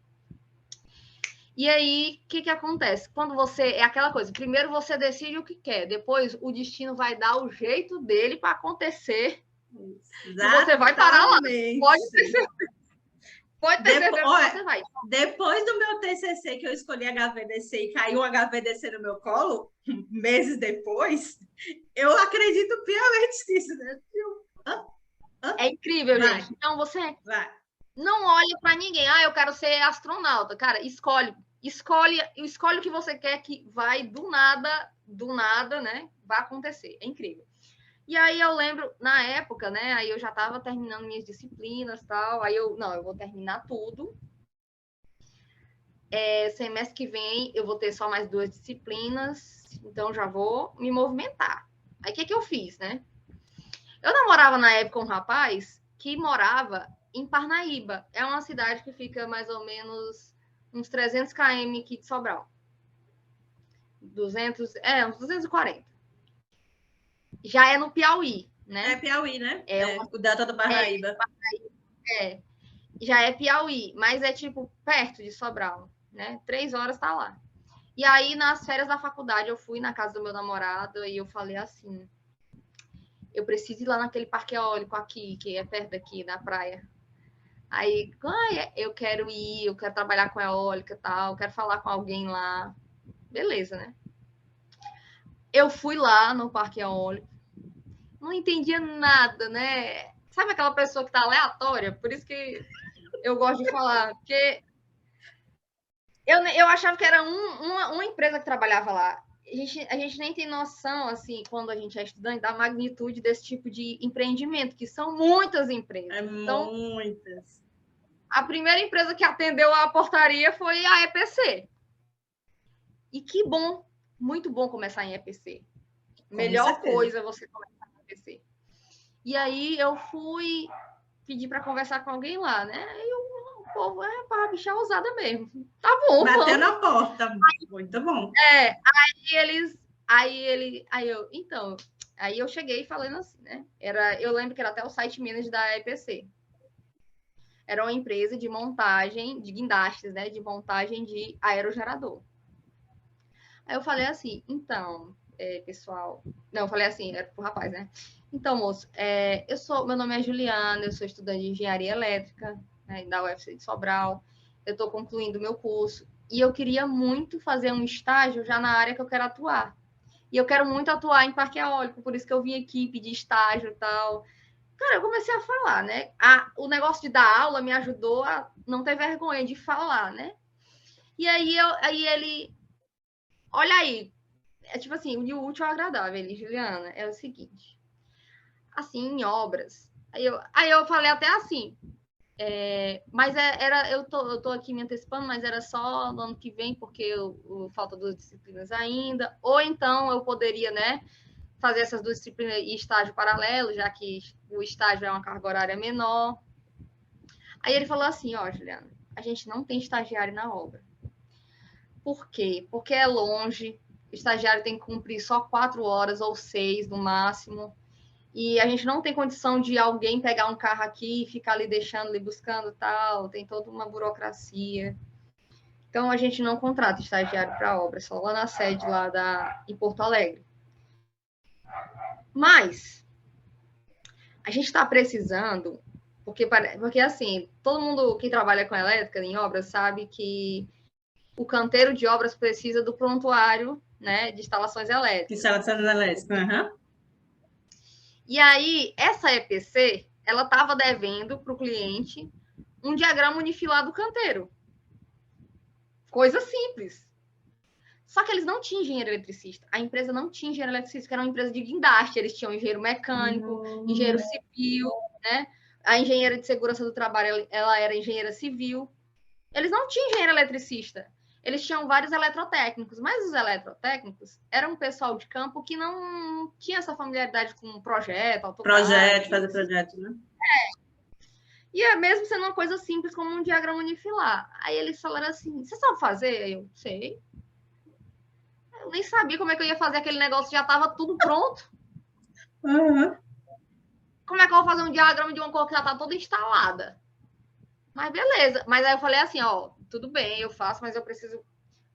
E aí, o que acontece? Quando você... É aquela coisa, primeiro você decide o que quer, depois o destino vai dar o jeito dele para acontecer. Exatamente. E você vai parar lá. Pode ter certeza. Pode ter certeza que você vai. Depois do meu TCC, que eu escolhi HVDC e caiu um HVDC no meu colo, meses depois, eu acredito piamente nisso, né? É incrível, gente. Então, você não olha para ninguém. Eu quero ser astronauta. Cara, escolhe o que você quer que vai do nada, né? Vai acontecer. É incrível. E aí eu lembro, na época, né? Aí eu já estava terminando minhas disciplinas e tal. Aí eu vou terminar tudo. Semestre que vem eu vou ter só mais 2 disciplinas. Então já vou me movimentar. Aí o que eu fiz, né? Eu namorava na época um rapaz que morava em Parnaíba. É uma cidade que fica mais ou menos uns 300 km aqui de Sobral. Uns 240. Já é no Piauí, né? É Piauí, né? O Delta do Parnaíba. Já é Piauí, mas é tipo perto de Sobral, né? 3 horas tá lá. E aí, nas férias da faculdade, eu fui na casa do meu namorado e eu falei assim, eu preciso ir lá naquele parque eólico aqui, que é perto daqui, da praia. Aí, eu quero ir, eu quero trabalhar com eólica e tal, quero falar com alguém lá. Beleza, né? Eu fui lá no parque eólico, não entendia nada, né? Sabe aquela pessoa que tá aleatória? Por isso que eu gosto de falar, porque eu achava que era uma empresa que trabalhava lá. A gente nem tem noção, assim, quando a gente é estudante, da magnitude desse tipo de empreendimento, que são muitas empresas. Então, muitas. A primeira empresa que atendeu a portaria foi a EPC. E que bom, muito bom começar em EPC. Melhor coisa é você começar em EPC. E aí eu fui pedir para conversar com alguém lá, né? E o povo para bicha ousada mesmo. Tá bom. Bateu na porta. Muito bom. Aí eu cheguei falando assim, né? Eu lembro que era até o site manager da EPC. Era uma empresa de montagem de guindastes, né? De montagem de aerogerador. Aí eu falei assim, então, pessoal. Não, eu falei assim, era pro rapaz, né? Então, moço, meu nome é Juliana, eu sou estudante de engenharia elétrica, né, da UFC de Sobral. Eu estou concluindo meu curso e eu queria muito fazer um estágio já na área que eu quero atuar. E eu quero muito atuar em parque eólico, por isso que eu vim aqui pedir estágio e tal. Cara, eu comecei a falar, né? O negócio de dar aula me ajudou a não ter vergonha de falar, né? E aí ele, olha aí, é tipo assim, o útil ao agradável, ele, Juliana, é o seguinte, assim, em obras. Aí eu falei até assim, mas eu tô aqui me antecipando, mas era só no ano que vem, porque falta 2 disciplinas ainda, ou então eu poderia, né, fazer essas 2 disciplinas e estágio paralelo, já que o estágio é uma carga horária menor. Aí ele falou assim, ó, Juliana, a gente não tem estagiário na obra. Por quê? Porque é longe, o estagiário tem que cumprir só 4 horas ou 6 no máximo, e a gente não tem condição de alguém pegar um carro aqui e ficar ali deixando, ali buscando tal, tem toda uma burocracia. Então, a gente não contrata estagiário para obra, só lá na sede lá em Porto Alegre. Mas, a gente está precisando, porque assim, todo mundo que trabalha com elétrica em obras sabe que o canteiro de obras precisa do prontuário, né, de instalações elétricas. Instalações elétricas, aham. E aí, essa EPC, ela estava devendo para o cliente um diagrama unifilar do canteiro. Coisa simples. Só que eles não tinham engenheiro eletricista. A empresa não tinha engenheiro eletricista, que era uma empresa de guindaste. Eles tinham engenheiro mecânico, engenheiro civil, né? A engenheira de segurança do trabalho, ela era engenheira civil. Eles não tinham engenheiro eletricista. Eles tinham vários eletrotécnicos, mas os eletrotécnicos eram um pessoal de campo que não tinha essa familiaridade com projeto, AutoCAD. Projeto, fazer projeto, né? E é mesmo sendo uma coisa simples como um diagrama unifilar. Aí eles falaram assim, você sabe fazer? Aí eu, sei. Eu nem sabia como é que eu ia fazer aquele negócio, já estava tudo pronto. Uhum. Como é que eu vou fazer um diagrama de uma cor que já está toda instalada? Mas beleza. Mas aí eu falei assim, ó, tudo bem, eu faço, mas eu preciso...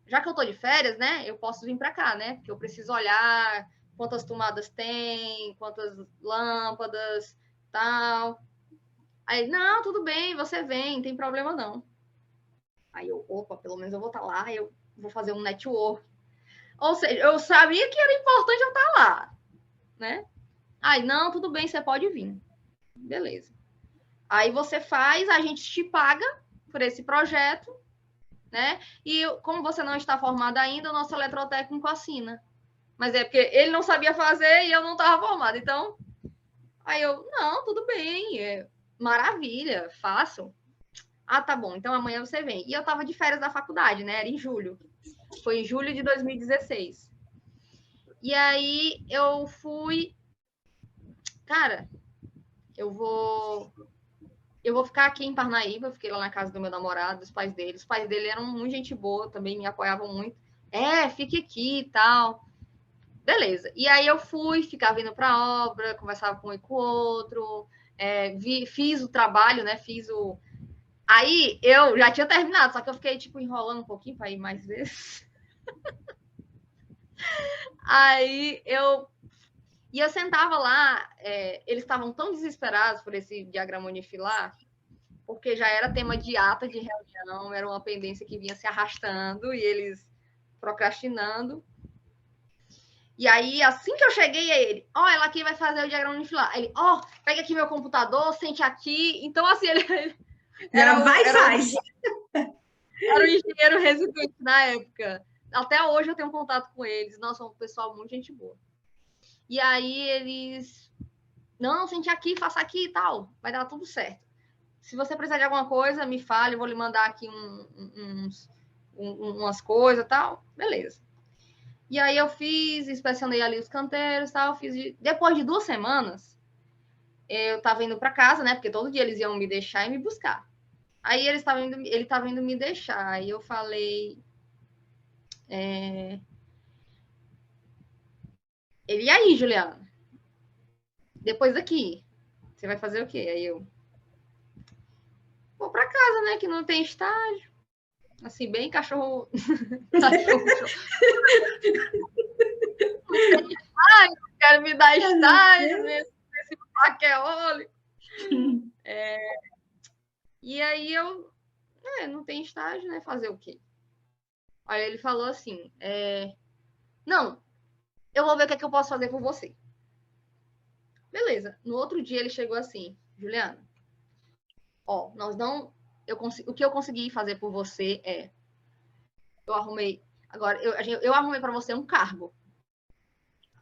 Já que eu tô de férias, né, eu posso vir para cá, né? Porque eu preciso olhar quantas tomadas tem, quantas lâmpadas, tal. Aí, não, tudo bem, você vem, não tem problema não. Aí eu, opa, pelo menos eu vou estar lá, eu vou fazer um network. Ou seja, eu sabia que era importante eu estar lá, né? Aí, não, tudo bem, você pode vir. Beleza. Aí você faz, a gente te paga por esse projeto, né? E como você não está formado ainda, o nosso eletrotécnico assina. Mas é porque ele não sabia fazer e eu não estava formada. Então, aí eu, não, tudo bem, maravilha, faço. Ah, tá bom, então amanhã você vem. E eu estava de férias da faculdade, né? Era em julho. Foi em julho de 2016. E aí eu fui, cara, eu vou ficar aqui em Parnaíba, eu fiquei lá na casa do meu namorado, dos pais dele. Os pais dele eram muito gente boa, também me apoiavam muito. Fique aqui e tal. Beleza. E aí eu fui, ficava indo para a obra, conversava com um e com o outro, fiz o trabalho, né? Aí eu já tinha terminado, só que eu fiquei, tipo, enrolando um pouquinho para ir mais vezes. Aí E eu sentava lá, eles estavam tão desesperados por esse diagrama unifilar, porque já era tema de ata de reunião, era uma pendência que vinha se arrastando e eles procrastinando. E aí, assim que eu cheguei, ele, ela aqui vai fazer o diagrama unifilar. Ele, pega aqui meu computador, sente aqui. Então, assim, ele Era faz. Era o engenheiro residente na época. Até hoje eu tenho contato com eles. Nossa, um pessoal muito gente boa. E aí eles, não, sente aqui, faça aqui e tal. Vai dar tudo certo. Se você precisar de alguma coisa, me fale, eu vou lhe mandar aqui umas coisas e tal. Beleza. E aí eu inspecionei ali os canteiros e tal. Depois de 2 semanas, eu tava indo para casa, né? Porque todo dia eles iam me deixar e me buscar. Aí ele estava indo me deixar. Aí eu falei... Ele, e aí, Juliana? Depois daqui, você vai fazer o quê? Aí eu... Vou para casa, né? Que não tem estágio. Assim, bem cachorro... Ai, não quero me dar estágio nesse paqueólico. E aí eu, não tem estágio, né? Fazer o quê? Aí ele falou assim, não, eu vou ver o que é que eu posso fazer por você. Beleza. No outro dia ele chegou assim, Juliana, ó, o que eu consegui fazer por você eu arrumei, agora, eu arrumei para você um cargo.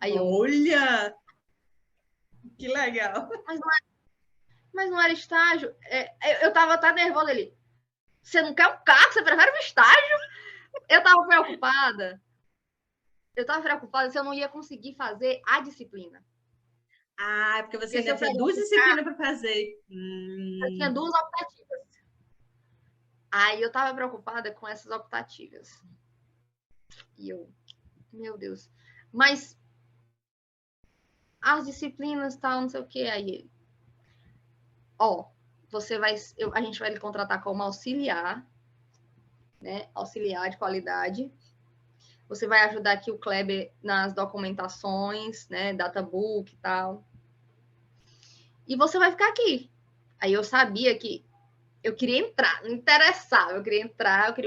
Aí Olha! Que legal! Mas não era estágio. Eu tava até nervosa ali. Você não quer um cargo? Você prefere um estágio? Eu tava preocupada. Se eu não ia conseguir fazer a disciplina. Ah, porque você ainda tinha 2 disciplinas para fazer. Eu tinha 2 optativas. Aí eu tava preocupada com essas optativas. E eu, meu Deus. Mas as disciplinas, tal, não sei o que. Aí, a gente vai lhe contratar como auxiliar, né? Auxiliar de qualidade. Você vai ajudar aqui o Kleber nas documentações, né? Databook e tal. E você vai ficar aqui. Aí eu sabia que eu queria entrar, não interessava, eu queria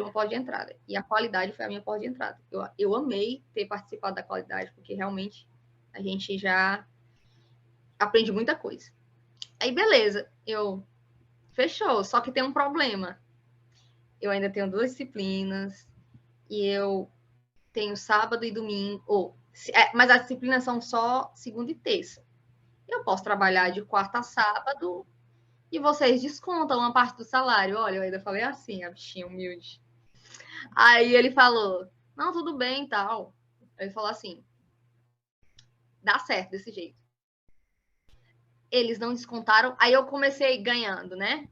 uma porta de entrada. E a qualidade foi a minha porta de entrada. Eu amei ter participado da qualidade, porque realmente a gente já aprende muita coisa. Aí, beleza, fechou, só que tem um problema. Eu ainda tenho 2 disciplinas, e eu tenho sábado e domingo, mas as disciplinas são só segunda e terça. Eu posso trabalhar de quarta a sábado, e vocês descontam uma parte do salário. Olha, eu ainda falei assim, a bichinha humilde. Aí ele falou, não, tudo bem e tal. Ele falou assim, dá certo desse jeito. Eles não descontaram, aí eu comecei ganhando, né?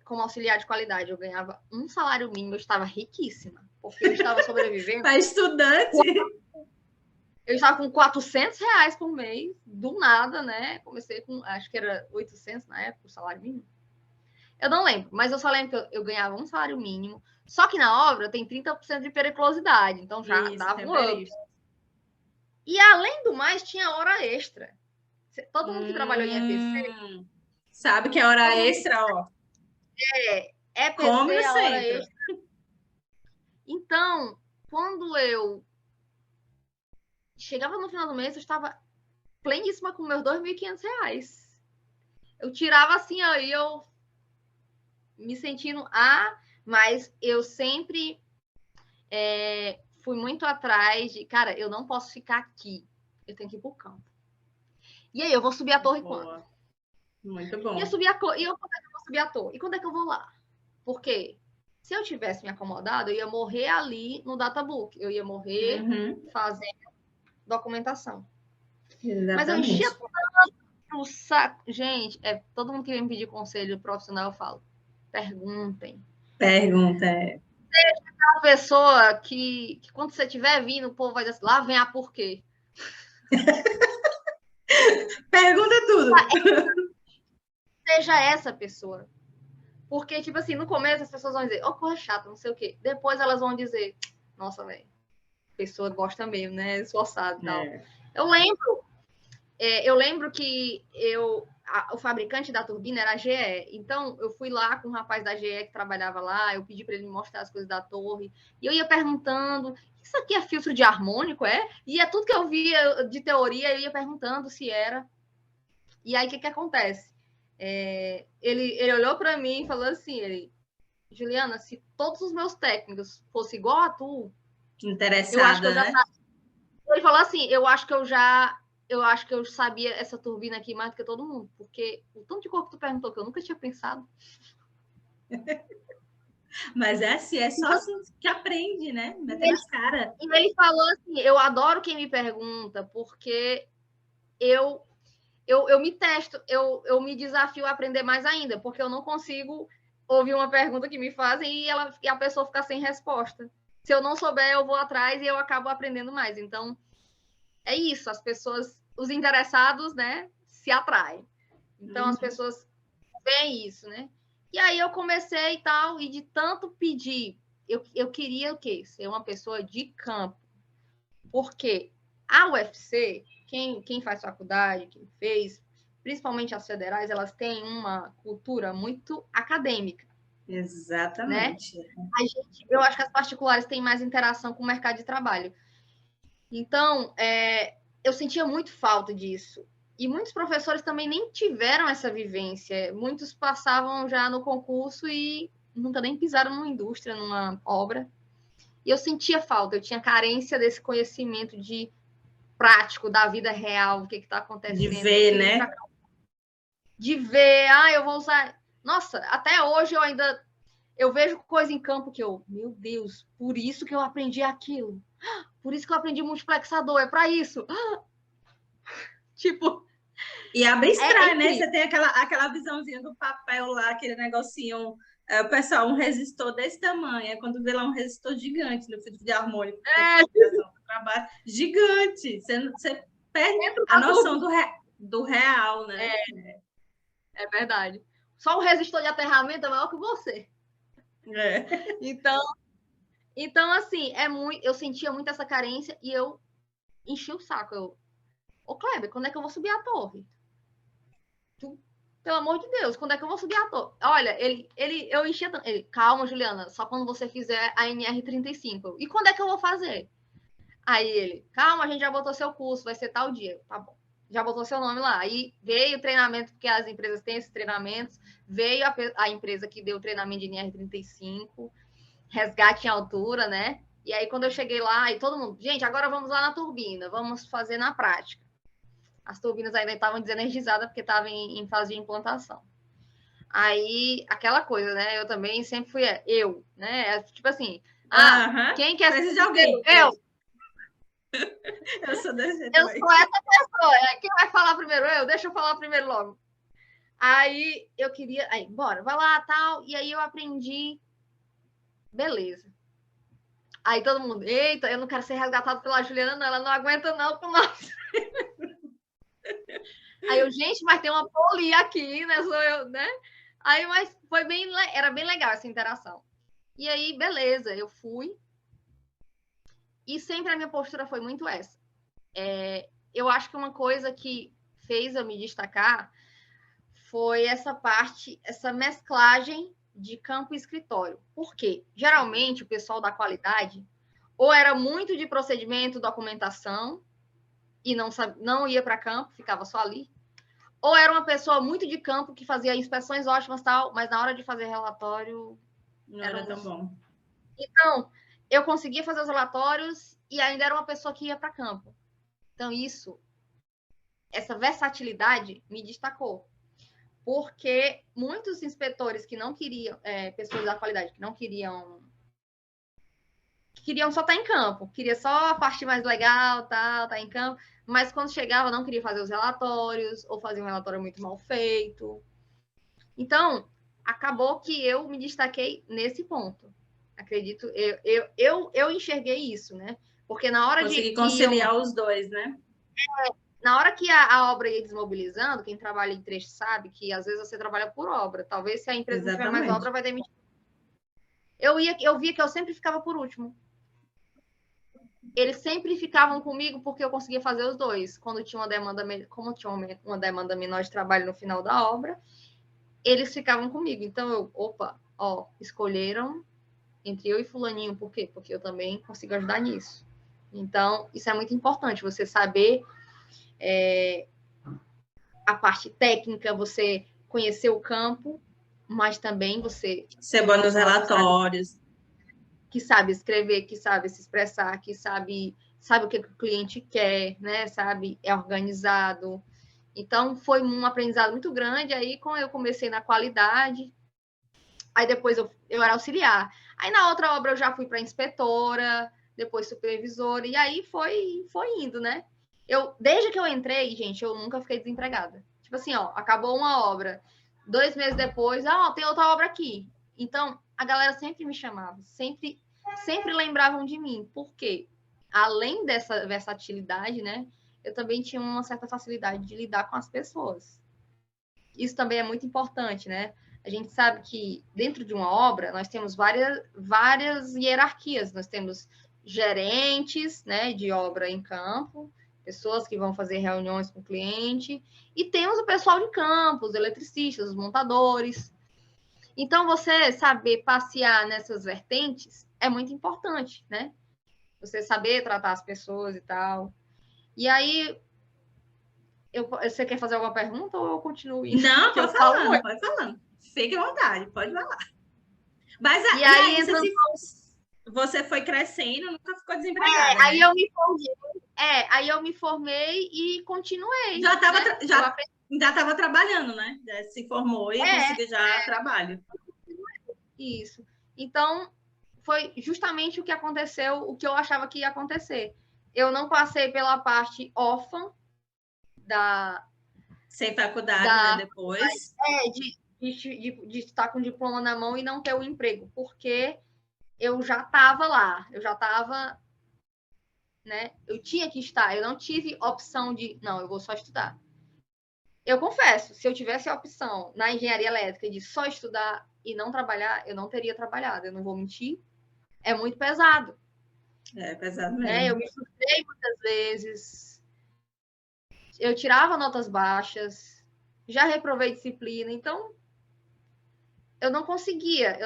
Como auxiliar de qualidade, eu ganhava um salário mínimo, eu estava riquíssima, porque eu estava sobrevivendo. Para estudante? Eu estava com R$400 por mês, do nada, né? Comecei com, acho que era 800 na época, o salário mínimo. Eu não lembro, mas eu só lembro que eu ganhava um salário mínimo. Só que na obra tem 30% de periculosidade, então já dava um up. E além do mais, tinha hora extra. Todo mundo que trabalhou em EPC sabe que é hora extra, ó. EPC, a hora extra. Então, quando eu chegava no final do mês, eu estava pleníssima com meus R$2.500. Eu tirava assim, aí eu me sentindo mas eu sempre fui muito atrás de, cara, eu não posso ficar aqui, eu tenho que ir pro campo. E aí, eu vou subir a torre quando? Muito bom. E quando é que eu vou subir a torre? E quando é que eu vou lá? Porque se eu tivesse me acomodado, eu ia morrer ali no databook, eu ia morrer fazendo documentação. Exatamente. Mas eu enchia tanto o saco. Gente, todo mundo que vem me pedir conselho profissional, eu falo, perguntem. Pergunta, Seja aquela pessoa que quando você estiver vindo, o povo vai dizer assim, lá vem a porquê. Pergunta tudo. Seja essa pessoa. Porque, tipo assim, no começo as pessoas vão dizer, porra chata, não sei o quê. Depois elas vão dizer, nossa, velho, a pessoa gosta mesmo, né? Esforçado e tal. Eu lembro que o fabricante da turbina era a GE. Então, eu fui lá com um rapaz da GE que trabalhava lá, eu pedi para ele me mostrar as coisas da torre, e eu ia perguntando, isso aqui é filtro de harmônico, é? E é tudo que eu via de teoria, eu ia perguntando se era. E aí, o que acontece? Ele olhou para mim e falou assim, Juliana, se todos os meus técnicos fossem igual a tu, interessada, eu acho que eu já né? Ele falou assim, eu acho que eu sabia essa turbina aqui mais do que todo mundo, porque o tanto de coisa que tu perguntou que eu nunca tinha pensado. Mas é assim, é só assim que aprende, né? Metendo as caras. E ele falou assim, eu adoro quem me pergunta, porque eu me testo, eu me desafio a aprender mais ainda, porque eu não consigo ouvir uma pergunta que me fazem e a pessoa ficar sem resposta. Se eu não souber, eu vou atrás e eu acabo aprendendo mais. Então, é isso, as pessoas, os interessados, né, se atraem. Então, as pessoas veem isso, né? E aí eu comecei e tal, e de tanto pedir, eu queria o quê? Ser uma pessoa de campo. Porque A UFC, quem faz faculdade, quem fez, principalmente as federais, elas têm uma cultura muito acadêmica. Exatamente. Né? Eu acho que as particulares têm mais interação com o mercado de trabalho. Então, eu sentia muito falta disso. E muitos professores também nem tiveram essa vivência. Muitos passavam já no concurso e nunca nem pisaram numa indústria, numa obra. E eu sentia falta, eu tinha carência desse conhecimento prático da vida real, o que está acontecendo. De ver, né? De ver, eu vou usar... Nossa, até hoje eu vejo coisa em campo que meu Deus, por isso que eu aprendi aquilo. Por isso que eu aprendi multiplexador, é para isso. Tipo... E abstrai, né? Você tem aquela visãozinha do papel lá, aquele negocinho... o pessoal, um resistor desse tamanho. Quando vê lá um resistor gigante no filtro de harmônico, trabalho gigante. Você perde a noção do real, né? É verdade. Só um resistor de aterramento é maior que você. Então, assim, eu sentia muito essa carência e eu enchi o saco. Ô, Kleber, quando é que eu vou subir a torre? Pelo amor de Deus, quando é que eu vou subir a torre? Olha, eu enchia... calma, Juliana, só quando você fizer a NR35. E quando é que eu vou fazer? Aí ele, calma, a gente já botou seu curso, vai ser tal dia. Tá bom. Já botou seu nome lá. Aí veio o treinamento, porque as empresas têm esses treinamentos. Veio a empresa que deu o treinamento de NR35, resgate em altura, né? E aí, quando eu cheguei lá, e todo mundo, gente, agora vamos lá na turbina, vamos fazer na prática. As turbinas ainda estavam desenergizadas porque estavam em fase de implantação. Aí, aquela coisa, né? Eu também sempre fui né? Tipo assim, quem quer ser de alguém? Eu sou desse jeito. Eu sou essa pessoa. Quem vai falar primeiro? Deixa eu falar primeiro logo. Aí, eu queria... Aí, bora, vai lá, tal. E aí, eu aprendi... Beleza. Aí, todo mundo... Eita, eu não quero ser resgatado pela Juliana, ela não aguenta não com nós. Aí eu, gente, mas tem uma poli aqui, né? Sou eu, né? Aí, mas era bem legal essa interação. E aí, beleza, eu fui. E sempre a minha postura foi muito essa. Eu acho que uma coisa que fez eu me destacar foi essa parte, essa mesclagem de campo e escritório. Por quê? Geralmente, o pessoal da qualidade ou era muito de procedimento, documentação, e não ia para campo, ficava só ali, ou era uma pessoa muito de campo que fazia inspeções ótimas, tal, mas na hora de fazer relatório... Não era tão bom. Então, eu conseguia fazer os relatórios e ainda era uma pessoa que ia para campo. Então, essa versatilidade me destacou. Porque muitos inspetores que não queriam, pessoas da qualidade que não queriam só estar em campo, queria só a parte mais legal, tá em campo, mas quando chegava não queria fazer os relatórios, ou fazia um relatório muito mal feito. Então, acabou que eu me destaquei nesse ponto. Acredito, eu enxerguei isso, né? Porque na hora Consegui conciliar os dois, né? Na hora que a obra ia desmobilizando, quem trabalha em trecho sabe que às vezes você trabalha por obra. Talvez se a empresa não tiver mais obra, vai demitir. Eu via que eu sempre ficava por último. Eles sempre ficavam comigo porque eu conseguia fazer os dois. Quando tinha uma demanda menor de trabalho no final da obra, eles ficavam comigo. Então escolheram entre eu e fulaninho. Por quê? Porque eu também consigo ajudar nisso. Então, isso é muito importante, você saber a parte técnica, você conhecer o campo, mas também você... Ser bom nos relatórios. Que sabe escrever, que sabe se expressar, que sabe o que o cliente quer, né? Sabe, é organizado. Então, foi um aprendizado muito grande. Aí, quando eu comecei na qualidade, aí depois eu era auxiliar. Aí, na outra obra, eu já fui para inspetora, depois supervisora, e aí foi indo, né? Desde que eu entrei, gente, eu nunca fiquei desempregada. Tipo assim, acabou uma obra. 2 meses depois, tem outra obra aqui. Então, a galera sempre me chamava, sempre lembravam de mim. Por quê? Além dessa versatilidade, né? Eu também tinha uma certa facilidade de lidar com as pessoas. Isso também é muito importante, né? A gente sabe que dentro de uma obra nós temos várias hierarquias. Nós temos gerentes, né, de obra em campo, pessoas que vão fazer reuniões com o cliente, e temos o pessoal de campo, os eletricistas, os montadores. Então, você saber passear nessas vertentes é muito importante, né? Você saber tratar as pessoas e tal. E aí, você quer fazer alguma pergunta ou eu continuo indo? Não, Que eu pode falo falando, muito. pode falando. Fique à vontade, pode falar. Mas E aí, entrando... você foi crescendo, nunca ficou desempregada, aí né? Aí eu me formei e continuei. Já estava né? ainda estava trabalhando, né? Já se formou e conseguiu já trabalho. Isso. Então, foi justamente o que aconteceu, o que eu achava que ia acontecer. Eu não passei pela parte órfã da... Sem faculdade, né? Depois. De estar com o diploma na mão e não ter o emprego, porque eu já estava lá, eu já estava, né? Eu tinha que estar, eu não tive opção de, não, eu vou só estudar. Eu confesso, se eu tivesse a opção na engenharia elétrica de só estudar e não trabalhar, eu não teria trabalhado, eu não vou mentir. É muito pesado. É pesado mesmo. Né? Eu me frustrei muitas vezes. Eu tirava notas baixas, já reprovei disciplina, então eu não conseguia.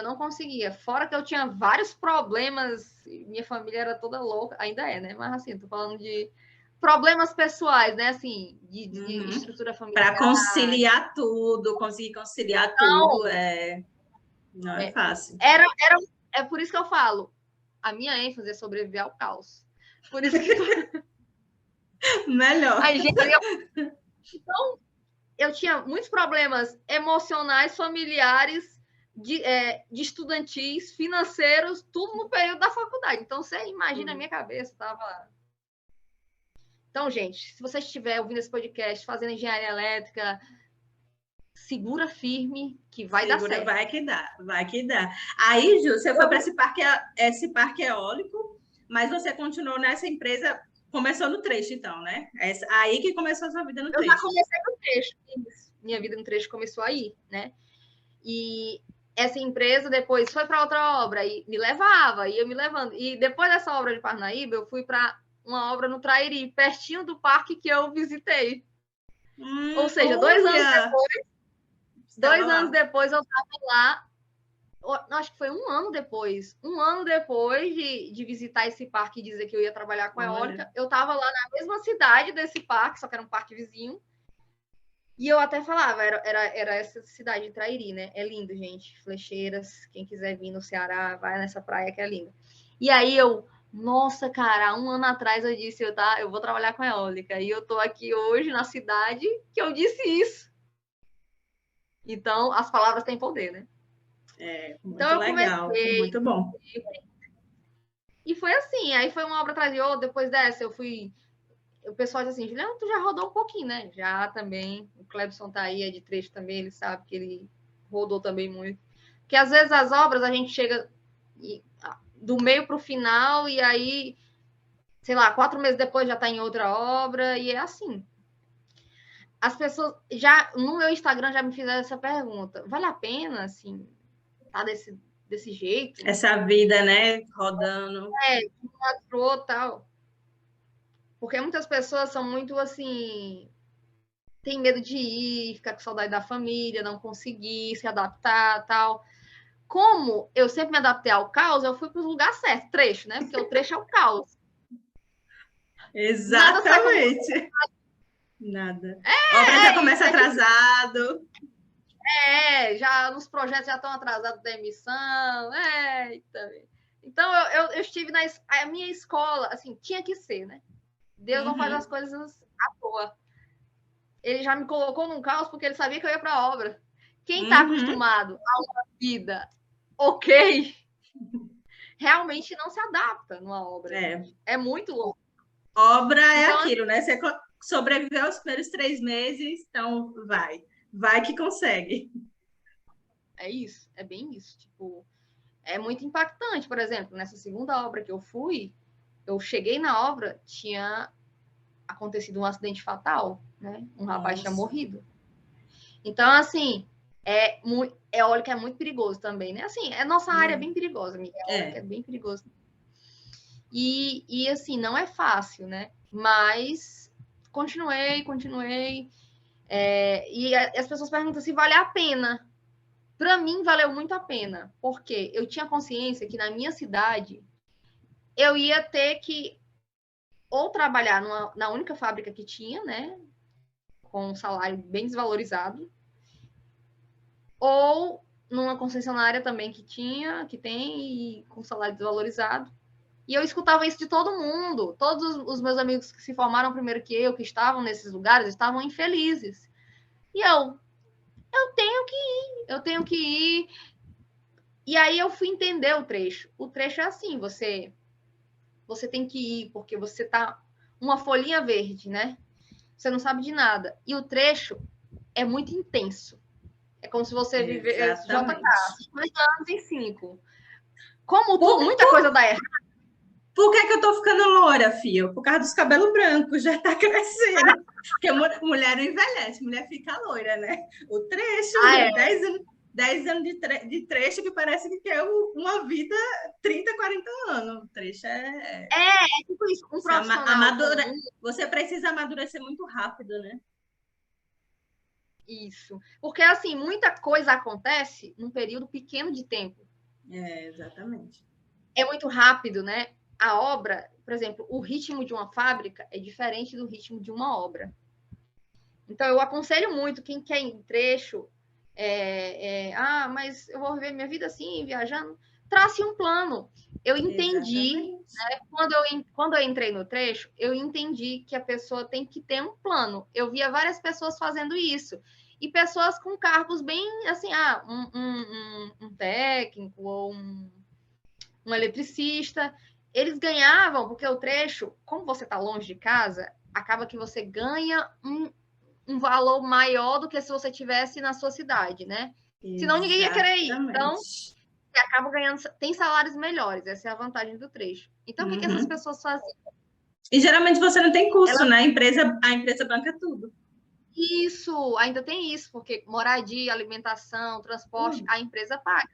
Fora que eu tinha vários problemas, minha família era toda louca, ainda é, né? Mas assim, tô falando de problemas pessoais, né? Assim, de estrutura familiar. Para conciliar tudo, conseguir conciliar tudo, não é fácil. É por isso que eu falo, a minha ênfase é sobreviver ao caos. Por isso que melhor. A engenharia... Então, eu tinha muitos problemas emocionais, familiares, de estudantis, financeiros, tudo no período da faculdade. Então, você imagina a minha cabeça, estava... Então, gente, se você estiver ouvindo esse podcast, fazendo engenharia elétrica, segura firme, que vai dar certo. Vai que dá. Aí, Ju, você foi para esse parque eólico, mas você continuou nessa empresa, começou no trecho, então, né? Aí que começou a sua vida no trecho. Eu já comecei no trecho. Minha vida no trecho começou aí, né? E essa empresa depois foi para outra obra e me levava, ia me levando. E depois dessa obra de Parnaíba, eu fui para uma obra no Trairi, pertinho do parque que eu visitei. Ou seja, 2 anos depois eu estava lá. Acho que foi um ano depois de visitar esse parque e dizer que eu ia trabalhar com a eólica, eu estava lá na mesma cidade desse parque, só que era um parque vizinho. E eu até falava, era essa cidade de Trairi, né? É lindo, gente. Flecheiras, quem quiser vir no Ceará, vai nessa praia que é linda. E aí nossa, cara, 1 ano atrás eu disse, eu vou trabalhar com a eólica. E eu tô aqui hoje na cidade que eu disse isso. Então, as palavras têm poder, né? Muito então, legal, muito bom. E foi assim, aí foi uma obra atrás de outra, depois dessa o pessoal diz assim, Juliana, tu já rodou um pouquinho, né? Já também, o Clebson tá aí, é de trecho também, ele sabe que ele rodou também muito. Porque às vezes as obras a gente chega do meio para o final e aí, sei lá, 4 meses depois já tá em outra obra e é assim. As pessoas já, no meu Instagram já me fizeram essa pergunta, vale a pena, assim, tá desse jeito? Essa vida, né, rodando. De um lado pro outro, tal. Porque muitas pessoas são muito assim, tem medo de ir, ficar com saudade da família, não conseguir se adaptar, tal. Como eu sempre me adaptei ao caos, eu fui para o lugar certo, trecho, né? Porque o trecho é o caos. Exatamente. Nada. A obra já começa atrasado. Já nos projetos já estão atrasados da emissão. Então, eu estive a minha escola, assim, tinha que ser, né? Deus não faz as coisas à toa. Ele já me colocou num caos porque ele sabia que eu ia para a obra. Quem está acostumado a uma vida ok, realmente não se adapta numa obra. É muito louco. Obra é então, aquilo, né? Você sobreviveu aos primeiros 3 meses, então vai que consegue. É isso, é bem isso. Tipo, é muito impactante. Por exemplo, nessa segunda obra que eu fui, eu cheguei na obra, tinha acontecido um acidente fatal, né? Um rapaz tinha morrido. Então, assim, eólica é muito perigoso também, né? Assim, nossa área é bem perigosa, amiga. Eólica é bem perigoso. E, assim, não é fácil, né? Mas continuei. E as pessoas perguntam se vale a pena. Para mim, valeu muito a pena, porque eu tinha consciência que na minha cidade eu ia ter que ou trabalhar na única fábrica que tinha, né, com um salário bem desvalorizado, ou numa concessionária também que tem, e com salário desvalorizado. E eu escutava isso de todo mundo. Todos os meus amigos que se formaram primeiro que eu, que estavam nesses lugares, estavam infelizes. E eu tenho que ir. E aí eu fui entender o trecho. O trecho é assim, você tem que ir porque você tá uma folhinha verde, né? Você não sabe de nada. E o trecho é muito intenso. É como se você vivesse JK, 50 anos em 5. Como muita coisa dá errado. Por que eu tô ficando loura, filho? Por causa dos cabelos brancos, já tá crescendo. Porque mulher não envelhece, mulher fica loira, né? O trecho, 10 anos de trecho que parece que é uma vida 30, 40 anos. O trecho é tipo isso. Um profissional você precisa amadurecer muito rápido, né? Isso. Porque, assim, muita coisa acontece num período pequeno de tempo. Exatamente. É muito rápido, né? A obra, por exemplo, o ritmo de uma fábrica é diferente do ritmo de uma obra. Então, eu aconselho muito quem quer em trecho, mas eu vou viver minha vida assim, viajando. Trace um plano. Eu entendi, né? Quando eu entrei no trecho, eu entendi que a pessoa tem que ter um plano. Eu via várias pessoas fazendo isso. E pessoas com cargos bem, assim, um técnico ou um eletricista. Eles ganhavam, porque o trecho, como você está longe de casa, acaba que você ganha um valor maior do que se você tivesse na sua cidade, né? Exatamente. Senão ninguém ia querer ir. Então, você acaba ganhando, tem salários melhores, essa é a vantagem do trecho. Então, o que essas pessoas faziam? E geralmente você não tem custo, né? A empresa banca tudo. Isso, ainda tem isso, porque moradia, alimentação, transporte, a empresa paga.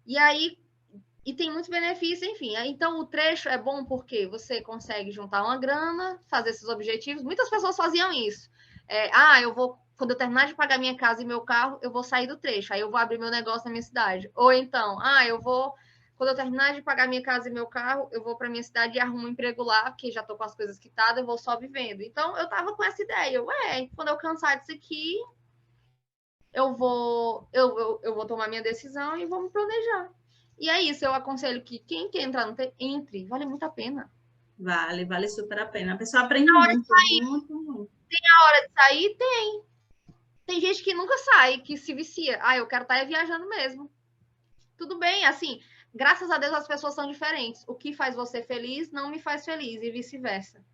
E aí, e tem muitos benefícios, enfim. Então, o trecho é bom porque você consegue juntar uma grana, fazer esses objetivos. Muitas pessoas faziam isso. Quando eu terminar de pagar minha casa e meu carro, eu vou sair do trecho. Aí eu vou abrir meu negócio na minha cidade. Ou então, quando eu terminar de pagar minha casa e meu carro, eu vou para minha cidade e arrumo um emprego lá, porque já estou com as coisas quitadas, eu vou só vivendo. Então, eu estava com essa ideia. Quando eu cansar disso aqui, eu vou tomar minha decisão e vou me planejar. E é isso, eu aconselho que quem quer entrar no entre, vale muito a pena. Vale super a pena. A pessoa aprende muito. Tem a hora de sair? Tem. Tem gente que nunca sai, que se vicia. Eu quero estar viajando mesmo. Tudo bem, assim, graças a Deus as pessoas são diferentes. O que faz você feliz não me faz feliz e vice-versa.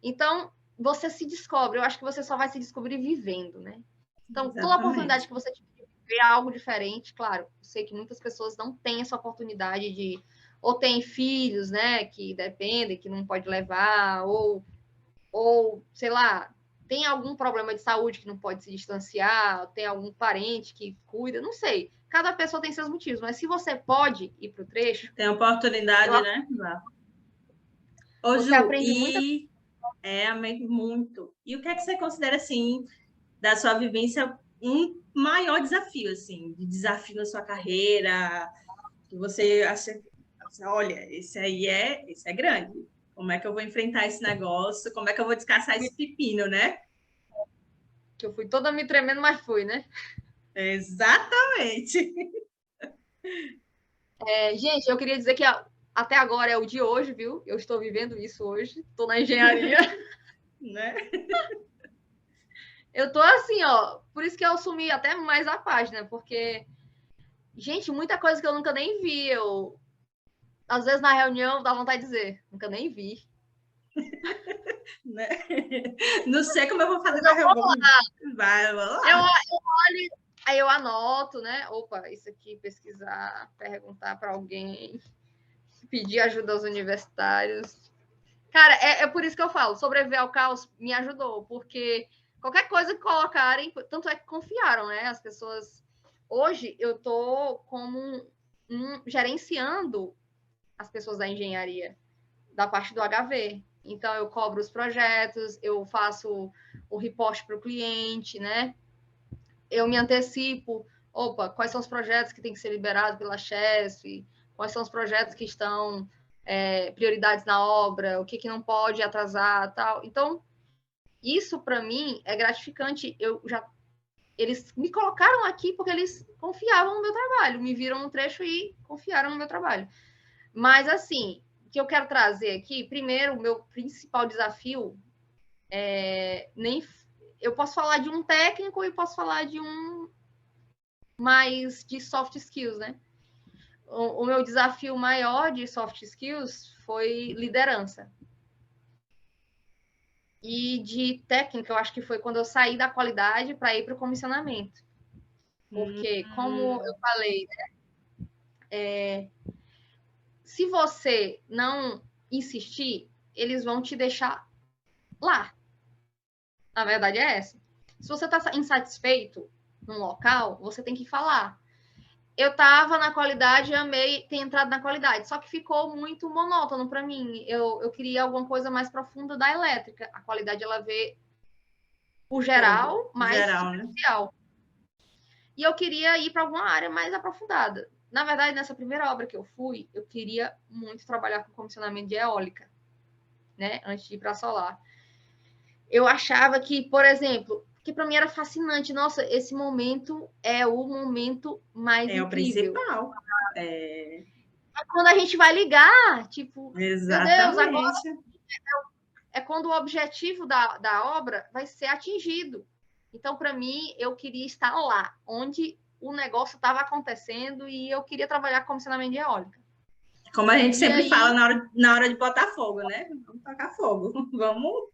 Então, você se descobre. Eu acho que você só vai se descobrir vivendo, né? Então, exatamente. Toda oportunidade que você tiver de ver algo diferente, claro, eu sei que muitas pessoas não têm essa oportunidade de... Ou tem filhos, né, que dependem, que não pode levar, ou sei lá, tem algum problema de saúde que não pode se distanciar, tem algum parente que cuida, não sei. Cada pessoa tem seus motivos, mas se você pode ir para o trecho... Tem oportunidade, né? Você aprende muito. Amei muito. E o que é que você considera, assim, da sua vivência, um maior desafio, assim, de desafio na sua carreira, que você acha, olha, esse é grande. Como é que eu vou enfrentar esse negócio? Como é que eu vou descansar esse pepino, né? Que eu fui toda me tremendo, mas fui, né? Exatamente. Gente, eu queria dizer que até agora é o de hoje, viu? Eu estou vivendo isso hoje. Estou na engenharia. Né? Eu tô assim, ó. Por isso que eu assumi até mais a página, porque, gente, muita coisa que eu nunca nem vi. Às vezes na reunião dá vontade de dizer, nunca nem vi. Né? Não sei como eu vou fazer na reunião. Vai lá. Eu olho, aí eu anoto, né? Opa, isso aqui, pesquisar, perguntar para alguém, pedir ajuda aos universitários. Cara, é por isso que eu falo, sobreviver ao caos me ajudou, porque qualquer coisa que colocarem, tanto é que confiaram, né? As pessoas... Hoje eu tô como gerenciando as pessoas da engenharia, da parte do HV. Então, eu cobro os projetos, eu faço o reporte para o cliente, né? Eu me antecipo, quais são os projetos que têm que ser liberados pela chefe, quais são os projetos que estão prioridades na obra, o que não pode atrasar, tal. Então, isso para mim é gratificante. Eles me colocaram aqui porque eles confiavam no meu trabalho, me viram no trecho e confiaram no meu trabalho. Mas, assim, o que eu quero trazer aqui, primeiro, o meu principal desafio eu posso falar de um técnico e posso falar de um mais de soft skills, né? O meu desafio maior de soft skills foi liderança. E de técnica, eu acho que foi quando eu saí da qualidade para ir para o comissionamento. Porque, como eu falei, né, se você não insistir, eles vão te deixar lá. A verdade é essa. Se você está insatisfeito num local, você tem que falar. Eu estava na qualidade, amei ter entrado na qualidade, só que ficou muito monótono para mim. Eu queria alguma coisa mais profunda da elétrica. A qualidade, ela vê o geral, mais superficial. Né? E eu queria ir para alguma área mais aprofundada. Na verdade, nessa primeira obra que eu fui, eu queria muito trabalhar com comissionamento de eólica, né? Antes de ir para solar. Eu achava que, por exemplo, que para mim era fascinante. Nossa, esse momento é o momento mais incrível. É o principal. É quando a gente vai ligar, tipo, exatamente. Meu Deus, agora é quando o objetivo da obra vai ser atingido. Então, para mim, eu queria estar lá, onde o negócio estava acontecendo e eu queria trabalhar com comissionamento de eólica. Como a gente sempre fala na hora de botar fogo, né? Vamos tocar fogo. Vamos.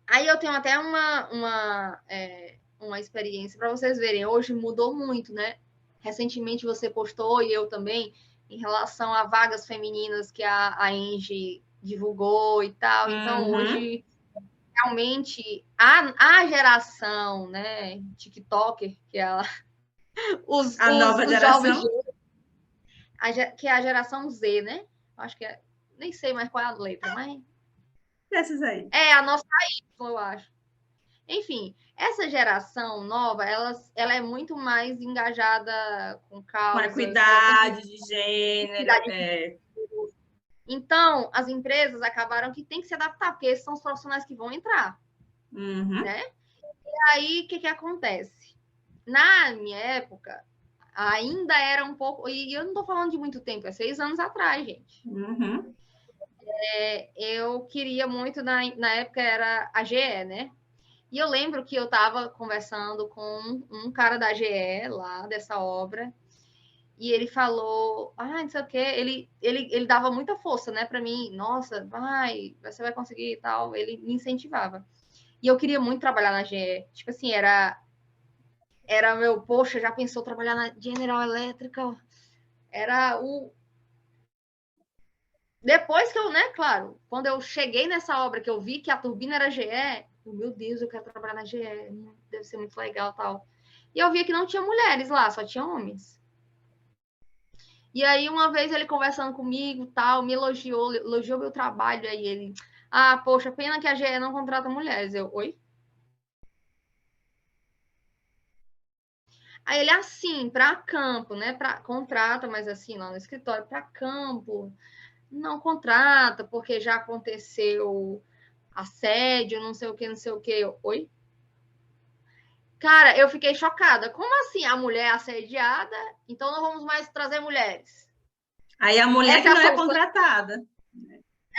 Aí eu tenho até uma experiência para vocês verem. Hoje mudou muito, né? Recentemente você postou, e eu também, em relação a vagas femininas que a Engie divulgou e tal. Então, hoje, realmente, a geração, né, TikToker, que é os nova geração. Jovens, que é a geração Z, né? Acho que nem sei mais qual é a letra, mas... Essas aí. É a nossa Y, eu acho. Enfim, essa geração nova, ela é muito mais engajada com causas... Com equidade de gênero. Então, as empresas acabaram que tem que se adaptar, porque esses são os profissionais que vão entrar. Né? E aí, o que acontece? Na minha época, ainda era um pouco... E eu não estou falando de muito tempo, é 6 anos atrás, gente. Eu queria muito, na época, era a GE, né? E eu lembro que eu estava conversando com um cara da GE, lá, dessa obra, e ele falou, não sei o quê, ele dava muita força, né, para mim, nossa, você vai conseguir e tal, ele me incentivava. E eu queria muito trabalhar na GE, tipo assim, era meu, poxa, já pensou trabalhar na General Electric? Era o... Depois que eu, né, claro, quando eu cheguei nessa obra, que eu vi que a turbina era GE, meu Deus, eu quero trabalhar na GE, deve ser muito legal e tal. E eu via que não tinha mulheres lá, só tinha homens. E aí, uma vez ele conversando comigo, tal, me elogiou meu trabalho, aí ele, poxa, pena que a GE não contrata mulheres. Eu, oi? Aí ele, assim, para campo, né, contrata, mas assim, lá no escritório, para campo, não contrata, porque já aconteceu assédio, não sei o que, não sei o que. Eu, oi? Cara, eu fiquei chocada. Como assim? A mulher é assediada, então não vamos mais trazer mulheres. Aí a mulher que não é contratada.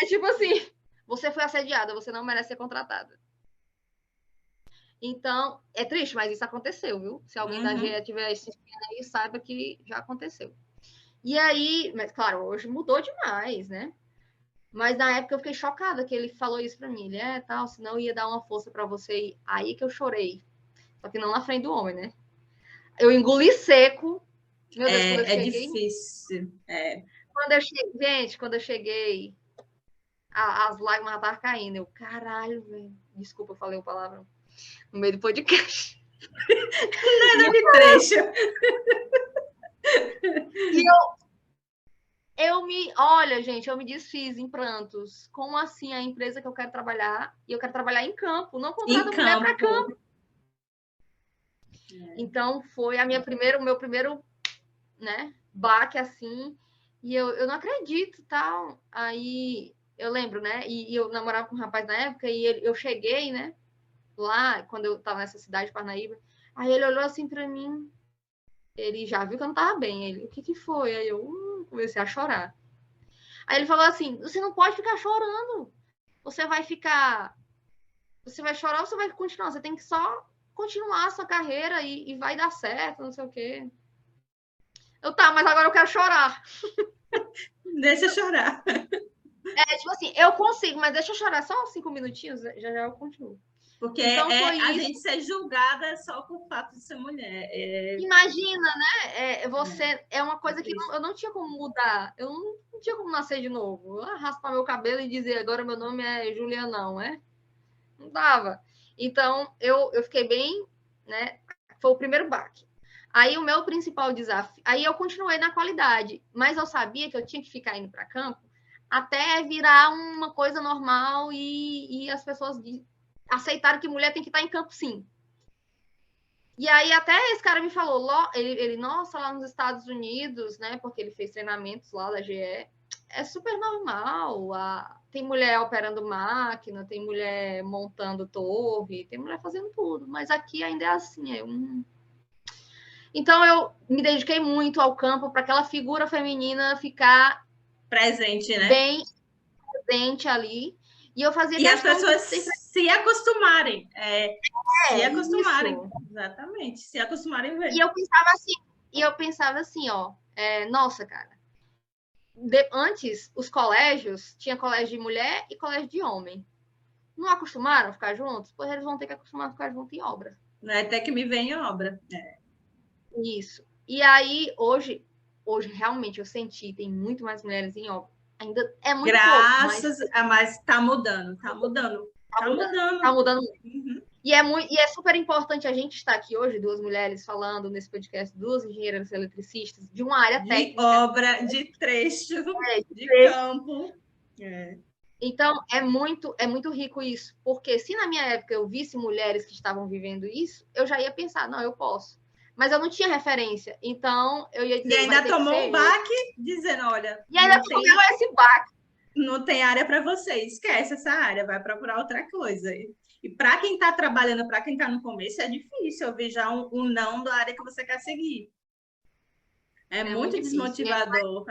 É tipo assim, você foi assediada, você não merece ser contratada. Então, é triste, mas isso aconteceu, viu? Se alguém da GE estiver assistindo aí, saiba que já aconteceu. E aí, mas claro, hoje mudou demais, né? Mas na época eu fiquei chocada que ele falou isso pra mim. Ele, tal, senão ia dar uma força pra você ir. Aí que eu chorei. Só que não na frente do homem, né? Eu engoli seco. Meu Deus, quando eu cheguei... É difícil. Quando eu cheguei, as lágrimas já estavam caindo. Eu, caralho, velho. Desculpa, eu falei uma palavra no meio do podcast. Nada de trecho. Olha, gente, eu me desfiz em prantos. Como assim a empresa que eu quero trabalhar? E eu quero trabalhar em campo, não contrata mulher para campo. Então, foi o meu primeiro, né, baque, assim, e eu não acredito, tal. Aí, eu lembro, né, e eu namorava com um rapaz na época, e eu cheguei, né, lá, quando eu tava nessa cidade, Parnaíba, aí ele olhou assim para mim, ele já viu que eu não tava bem, ele, o que foi? Aí eu comecei a chorar. Aí ele falou assim, você não pode ficar chorando, você vai chorar ou você vai continuar, você tem que só continuar a sua carreira e vai dar certo, não sei o quê. Tá, mas agora eu quero chorar. Deixa eu chorar. Tipo assim, eu consigo, mas deixa eu chorar só 5 minutinhos, já eu continuo. Porque então, foi a isso. gente ser julgada só por fato de ser mulher. Imagina, né? Você é uma coisa que eu não tinha como mudar. Eu não tinha como nascer de novo. Raspar meu cabelo e dizer agora meu nome é Juliana, não, é? Não dava. Então, eu fiquei bem, né? Foi o primeiro baque. Aí o meu principal desafio. Aí eu continuei na qualidade, mas eu sabia que eu tinha que ficar indo para campo até virar uma coisa normal e as pessoas aceitaram que mulher tem que estar em campo, sim. E aí até esse cara me falou, nossa, lá nos Estados Unidos, né? Porque ele fez treinamentos lá da GE, é super normal. Tem mulher operando máquina, tem mulher montando torre, tem mulher fazendo tudo, mas aqui ainda é assim. Então eu me dediquei muito ao campo para aquela figura feminina ficar presente, né? bem presente ali. E eu fazia e as questão pessoas de se acostumarem. Se acostumarem. isso. Exatamente. Se acostumarem ver. E eu pensava assim, ó, nossa, cara. Antes, os colégios, tinha colégio de mulher e colégio de homem. Não acostumaram a ficar juntos? Pois eles vão ter que acostumar a ficar juntos em obra. Até que me vem em obra. Isso. E aí, hoje realmente eu senti, tem muito mais mulheres em obra. Ainda é muito pouco, mas mas tá mudando, tá mudando. Tá mudando. Tá mudando muito. Uhum. E é super importante a gente estar aqui hoje, duas mulheres falando nesse podcast, duas engenheiras eletricistas, de uma área técnica. De obra, de trecho, de campo. Então, é muito rico isso, porque se na minha época eu visse mulheres que estavam vivendo isso, eu já ia pensar, não, eu posso. Mas eu não tinha referência, então eu ia dizer... E ainda tomou um baque, dizendo, olha... E ainda tomou esse baque. Não tem área para você, esquece essa área, vai procurar outra coisa. E para quem está trabalhando, para quem está no começo, é difícil ouvir já um não da área que você quer seguir. É muito desmotivador.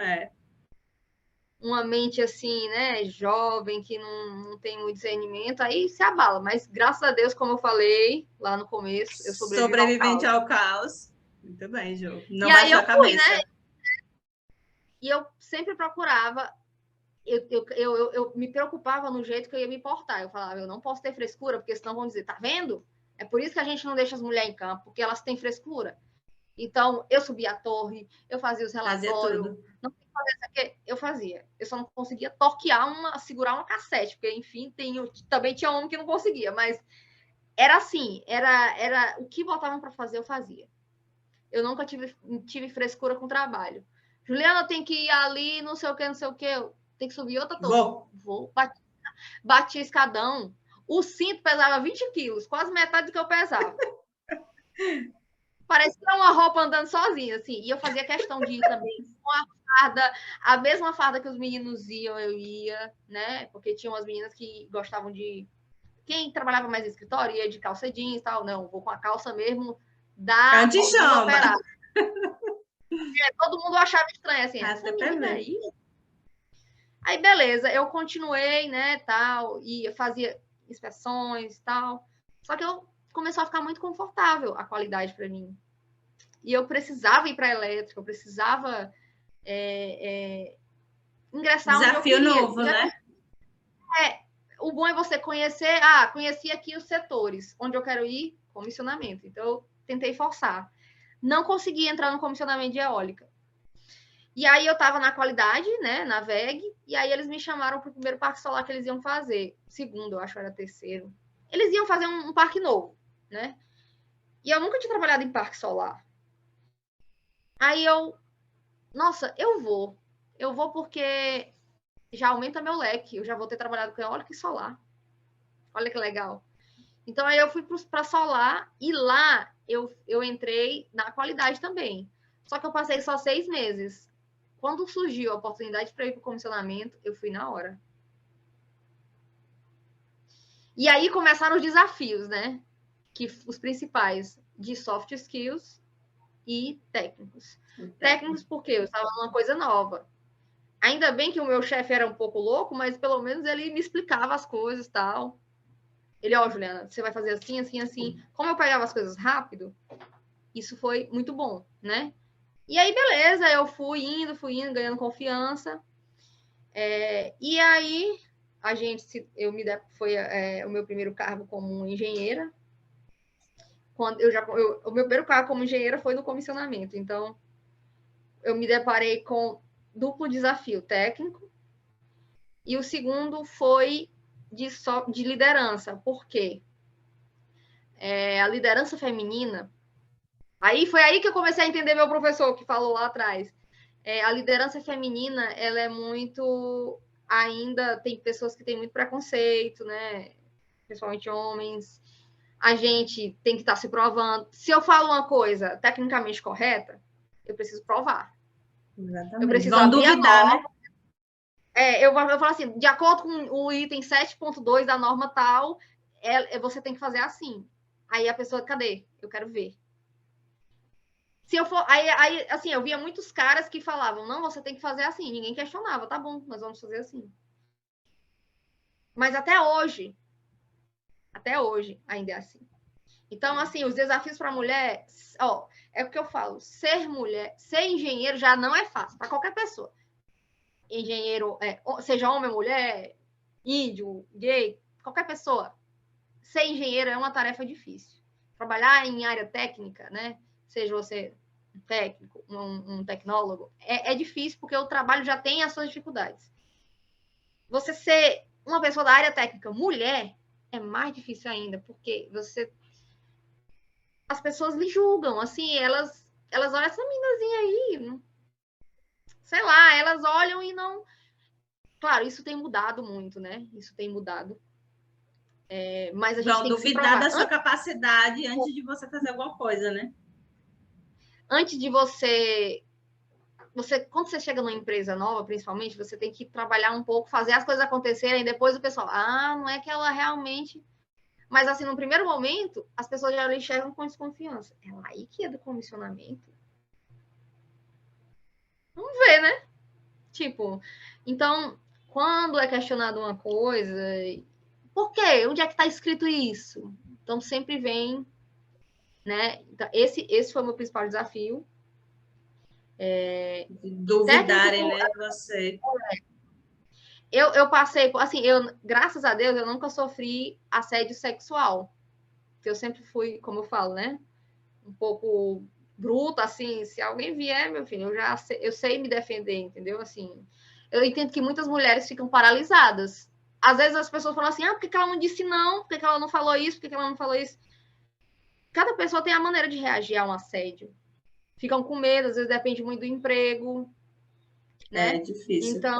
Uma mente assim, né, jovem, que não tem muito discernimento, aí se abala. Mas, graças a Deus, como eu falei lá no começo, eu sobrevivente ao caos. Muito bem, Jô. Não e aí baixou a cabeça. Né? E eu sempre procurava, eu me preocupava no jeito que eu ia me portar. Eu falava, eu não posso ter frescura, porque senão vão dizer, tá vendo? É por isso que a gente não deixa as mulheres em campo, porque elas têm frescura. Então, eu subia a torre, eu fazia os relatórios, não tem que fazer isso aqui, eu fazia. Eu só não conseguia segurar uma cassete, porque, enfim, também tinha homem que não conseguia, mas era assim, era o que botavam para fazer, eu fazia. Eu nunca tive frescura com trabalho. Juliana, tem que ir ali, não sei o que, tem que subir outra torre. Vou. Bati escadão. O cinto pesava 20 quilos, quase metade do que eu pesava. Parecia uma roupa andando sozinha, assim. E eu fazia questão de ir também com a farda, a mesma farda que os meninos iam, eu ia, né? Porque tinha umas meninas que gostavam de... Quem trabalhava mais em escritório ia de calça jeans e tal. Não, vou com a calça mesmo da operada. Todo mundo achava estranho, assim, essa menina aí. Aí, beleza, eu continuei, né, tal, e fazia inspeções e tal. Só que eu começou a ficar muito confortável a qualidade para mim. E eu precisava ir para a elétrica, eu precisava ingressar desafio onde eu queria. Novo, né? O bom é você conhecer, conheci aqui os setores, onde eu quero ir, comissionamento. Então, eu tentei forçar. Não consegui entrar no comissionamento de eólica. E aí eu estava na qualidade, né, na VEG, e aí eles me chamaram para o primeiro parque solar que eles iam fazer. Segundo, eu acho que era terceiro. Eles iam fazer um parque novo, né? E eu nunca tinha trabalhado em parque solar. Aí nossa, eu vou. eu vou porque já aumenta meu leque, eu já vou ter trabalhado com eólica e solar. Olha que legal. Então, aí eu fui para solar e lá eu entrei na qualidade também. Só que eu passei só 6 meses. Quando surgiu a oportunidade para ir para o comissionamento, eu fui na hora. E aí começaram os desafios, né? Que os principais, de soft skills e técnicos. Técnicos porque eu estava numa coisa nova. Ainda bem que o meu chefe era um pouco louco, mas pelo menos ele me explicava as coisas e tal. Ele, ó, Juliana, você vai fazer assim, assim, assim. Como eu pegava as coisas rápido, isso foi muito bom, né? E aí, beleza, eu fui indo, ganhando confiança. E aí, foi o meu primeiro cargo como engenheira. O meu primeiro cargo como engenheira foi no comissionamento. Então, eu me deparei com duplo desafio técnico. E o segundo foi de liderança. Por quê? A liderança feminina. Foi aí que eu comecei a entender meu professor que falou lá atrás. A liderança feminina, ela é muito... Ainda tem pessoas que têm muito preconceito, né? Principalmente homens. A gente tem que estar se provando. Se eu falo uma coisa tecnicamente correta, eu preciso provar. Exatamente. Eu preciso Vão abrir duvidar, a norma. Né? Eu falo assim, de acordo com o item 7.2 da norma tal, você tem que fazer assim. Aí a pessoa, cadê? Eu quero ver. Se eu for. Assim, eu via muitos caras que falavam, não, você tem que fazer assim. Ninguém questionava, tá bom, nós vamos fazer assim. Mas até hoje ainda é assim. Então, assim, os desafios para a mulher, é o que eu falo, ser mulher, ser engenheiro já não é fácil, para qualquer pessoa. Engenheiro, seja homem ou mulher, índio, gay, qualquer pessoa, ser engenheiro é uma tarefa difícil. Trabalhar em área técnica, né? Seja você um técnico, um tecnólogo, é difícil porque o trabalho já tem as suas dificuldades. Você ser uma pessoa da área técnica mulher é mais difícil ainda, porque as pessoas lhe julgam, assim, elas olham essa meninazinha aí, sei lá, elas olham e não... Claro, isso tem mudado muito, né? Isso tem mudado. Mas a gente tem que se provar. Vão duvidar da sua capacidade antes de você fazer alguma coisa, né? Antes de você, quando você chega numa empresa nova, principalmente, você tem que trabalhar um pouco, fazer as coisas acontecerem, e depois o pessoal, não é que ela realmente... Mas, assim, no primeiro momento, as pessoas já enxergam com desconfiança. Ela aí que é do comissionamento? Vamos ver, né? Tipo, então, quando é questionado uma coisa, por quê? Onde é que está escrito isso? Então, sempre vem, né? Então, esse foi o meu principal desafio. Duvidarem, né, você. Eu passei, assim, graças a Deus, eu nunca sofri assédio sexual. Porque eu sempre fui, como eu falo, né? Um pouco bruta, assim, se alguém vier, meu filho, eu sei me defender, entendeu? Assim, eu entendo que muitas mulheres ficam paralisadas. Às vezes as pessoas falam assim, por que ela não disse não? Por que ela não falou isso? Por que ela não falou isso? Cada pessoa tem a maneira de reagir a um assédio. Ficam com medo, às vezes depende muito do emprego, né? É difícil. Então,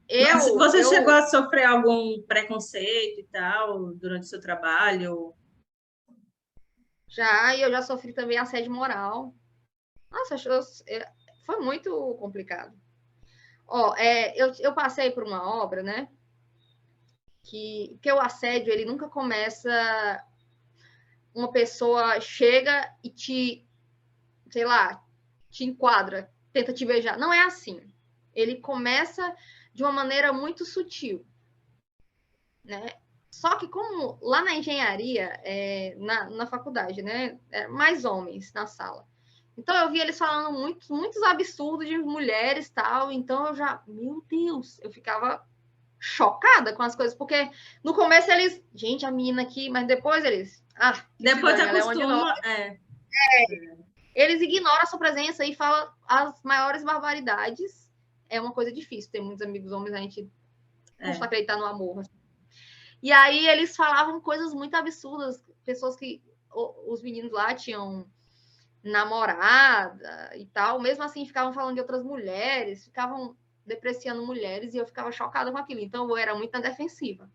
Mas você chegou a sofrer algum preconceito e tal durante o seu trabalho? Eu já sofri também assédio moral. Nossa, foi muito complicado. Eu passei por uma obra, né? Que o assédio, ele nunca começa... Uma pessoa chega e sei lá, te enquadra, tenta te beijar. Não é assim. Ele começa de uma maneira muito sutil, né? Só que como lá na engenharia, na faculdade, né? Mais homens na sala. Então eu vi eles falando muitos absurdos de mulheres e tal. Então eu já, meu Deus, eu ficava chocada com as coisas, porque no começo eles, gente, a menina aqui, mas depois eles, depois ela é uma de nós. Eles ignoram a sua presença e falam as maiores barbaridades. É uma coisa difícil, tem muitos amigos homens, a gente custa acreditar no amor. E aí eles falavam coisas muito absurdas, pessoas que os meninos lá tinham, namorada e tal, mesmo assim ficavam falando de outras mulheres, ficavam depreciando mulheres e eu ficava chocada com aquilo. Então eu era muito na defensiva.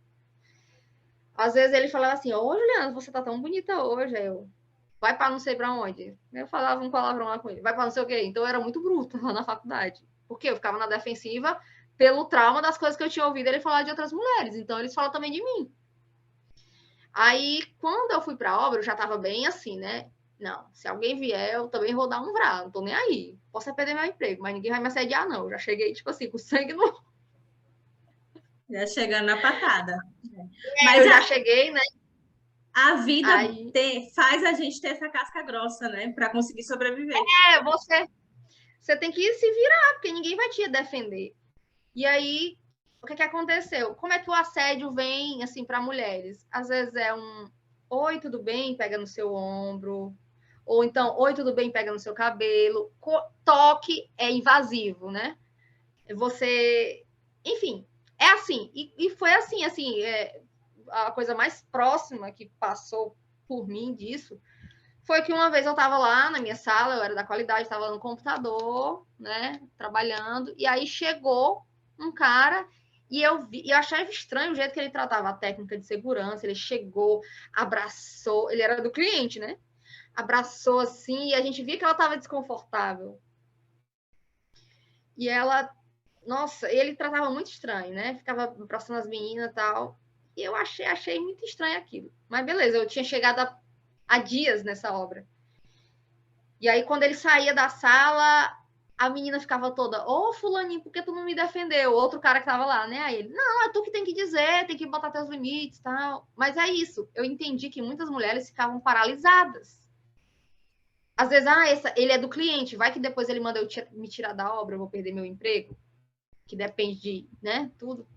Às vezes ele falava assim: ô, Juliana, você tá tão bonita hoje. Aí eu, vai para não sei para onde. Eu falava um palavrão lá com ele, vai para não sei o quê. Então eu era muito bruta lá na faculdade. Porque eu ficava na defensiva pelo trauma das coisas que eu tinha ouvido ele falar de outras mulheres. Então eles falam também de mim. Aí, quando eu fui para a obra, eu já estava bem assim, né? Não, se alguém vier, eu também vou dar um vrá, não tô nem aí. Posso perder meu emprego, mas ninguém vai me assediar, não. Eu já cheguei, tipo assim, com sangue no... Já chegando na patada. Mas eu já cheguei, né? A vida Aí... faz a gente ter essa casca grossa, né? Para conseguir sobreviver. Você tem que se virar, porque ninguém vai te defender. E aí, o que aconteceu? Como é que o assédio vem, assim, para mulheres? Às vezes é um, oi, tudo bem? Pega no seu ombro. Ou então, oi, tudo bem? Pega no seu cabelo. Toque é invasivo, né? Você... Enfim, é assim. E foi assim, a coisa mais próxima que passou por mim disso foi que uma vez eu estava lá na minha sala, eu era da qualidade, estava no computador, né, trabalhando, e aí chegou um cara e eu achava estranho o jeito que ele tratava a técnica de segurança. Ele chegou, abraçou, ele era do cliente, né? Abraçou assim, e a gente via que ela estava desconfortável. E ela, nossa, ele tratava muito estranho, né? Ficava abraçando as meninas e tal. E eu achei muito estranho aquilo. Mas beleza, eu tinha chegado há dias nessa obra. E aí, quando ele saía da sala, a menina ficava toda, ô, fulaninho, por que tu não me defendeu? Outro cara que tava lá, né? Aí ele, não, é tu que tem que dizer, tem que botar teus limites e tal. Mas é isso, eu entendi que muitas mulheres ficavam paralisadas. Às vezes, ele é do cliente, vai que depois ele manda eu me tirar da obra, eu vou perder meu emprego, que depende de, né, tudo.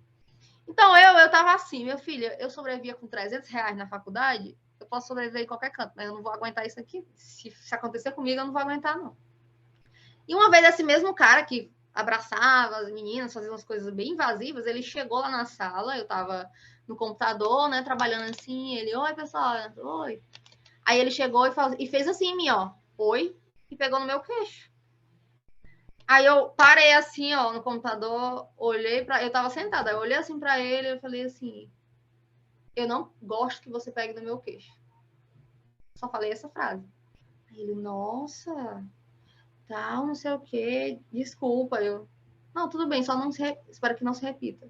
Então, eu tava assim, meu filho, eu sobrevivia com R$300 na faculdade, eu posso sobreviver em qualquer canto, mas eu não vou aguentar isso aqui. Se acontecer comigo, eu não vou aguentar, não. E uma vez esse mesmo cara que abraçava as meninas, fazia umas coisas bem invasivas, ele chegou lá na sala, eu tava no computador, né, trabalhando assim, ele, oi, pessoal, oi. Aí ele chegou e fez assim em mim, ó, oi, e pegou no meu queixo. Aí eu parei assim, ó, no computador, olhei eu tava sentada, eu olhei assim pra ele, eu falei assim, eu não gosto que você pegue no meu queixo. Só falei essa frase. Aí ele, nossa, tal, não sei o quê, desculpa. Eu, não, tudo bem, só não espero que não se repita.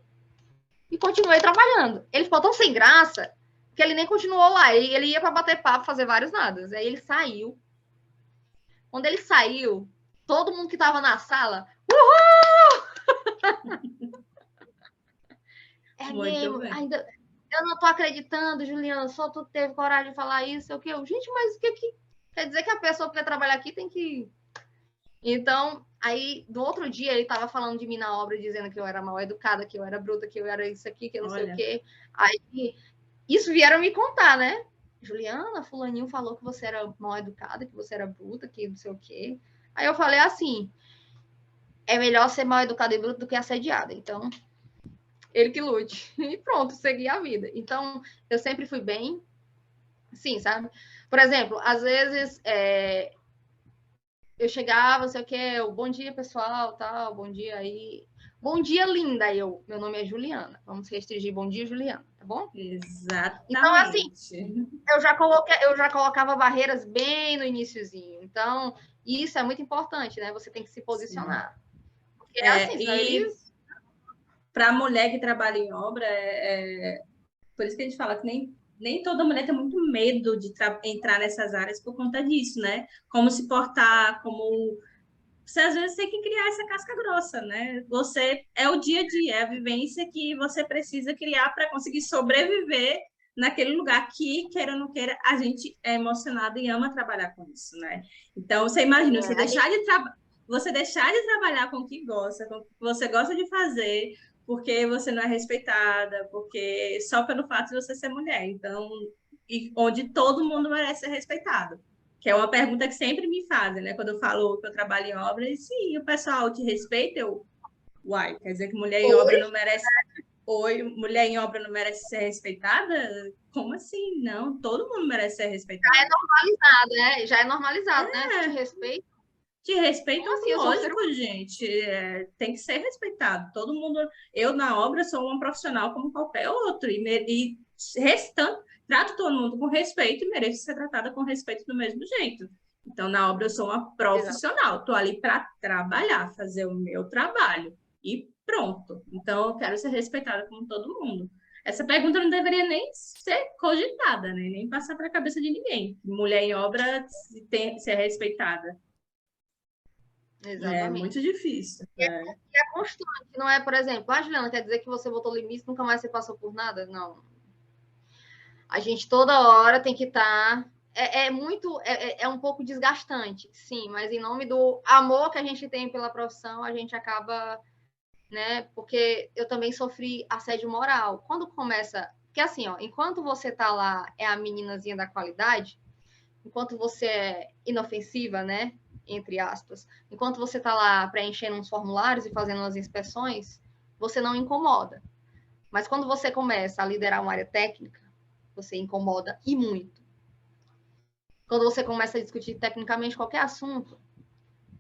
E continuei trabalhando. Ele ficou tão sem graça que ele nem continuou lá. Ele ia para bater papo, fazer vários nadas. Aí ele saiu. Quando ele saiu, todo mundo que estava na sala, uhul! É mesmo, ainda... Eu não tô acreditando, Juliana, só tu teve coragem de falar isso, o que eu, gente, mas o que quer dizer que a pessoa que quer trabalhar aqui tem que... Então, aí, no outro dia, ele tava falando de mim na obra, dizendo que eu era mal educada, que eu era bruta, que eu era isso aqui, que eu não sei o quê. Aí, isso vieram me contar, né? Juliana, fulaninho falou que você era mal educada, que você era bruta, que não sei o quê. Aí eu falei assim, é melhor ser mal educada e bruta do que assediada. Então, ele que lute. E pronto, segui a vida. Então, eu sempre fui bem, sim, sabe? Por exemplo, às vezes, eu chegava, não sei o que, bom dia, pessoal, tal, bom dia aí. Bom dia, linda. Meu nome é Juliana. Vamos restringir bom dia, Juliana, tá bom? Exatamente. Então, assim, eu já colocava barreiras bem no iniciozinho. Então, isso é muito importante, né? Você tem que se posicionar. Porque assim, eles... Para a mulher que trabalha em obra, por isso que a gente fala que nem toda mulher tem muito medo de entrar nessas áreas por conta disso, né? Como se portar, como... Você às vezes tem que criar essa casca grossa, né? Você é o dia a dia, é a vivência que você precisa criar para conseguir sobreviver naquele lugar que, queira ou não queira, a gente é emocionado e ama trabalhar com isso, né? Então, você imagina, você deixar de trabalhar com o que gosta, com o que você gosta de fazer, porque você não é respeitada, porque só pelo fato de você ser mulher. Então, onde todo mundo merece ser respeitado. Que é uma pergunta que sempre me fazem, né? Quando eu falo que eu trabalho em obra, e sim, o pessoal te respeita, uai, quer dizer que mulher em obra não merece. oi, mulher em obra não merece ser respeitada? Como assim? Não, todo mundo merece ser respeitado. Já é normalizado, né? Te respeito. De respeito, Como assim? lógico, gente. Tem que ser respeitado. Todo mundo. Eu, na obra, sou uma profissional como qualquer outro. E restando, trato todo mundo com respeito e mereço ser tratada com respeito do mesmo jeito. Então, na obra, eu sou uma profissional. Estou ali para trabalhar, fazer o meu trabalho. E pronto. Então, eu quero ser respeitada como todo mundo. Essa pergunta não deveria nem ser cogitada, né? Nem passar para a cabeça de ninguém. Mulher em obra ser respeitada. É muito Exatamente. difícil. E é constante, não é, por exemplo, Juliana, quer dizer que você botou limite, nunca mais você passou por nada? Não. A gente toda hora tem que estar. É um pouco desgastante, sim, mas em nome do amor que a gente tem pela profissão, a gente acaba, né? Porque eu também sofri assédio moral. Quando começa. Porque assim, ó, enquanto você tá lá, é a meninazinha da qualidade, enquanto você é inofensiva, né? Entre aspas, enquanto você está lá preenchendo uns formulários e fazendo umas inspeções, você não incomoda. Mas quando você começa a liderar uma área técnica, você incomoda e muito. Quando você começa a discutir tecnicamente qualquer assunto,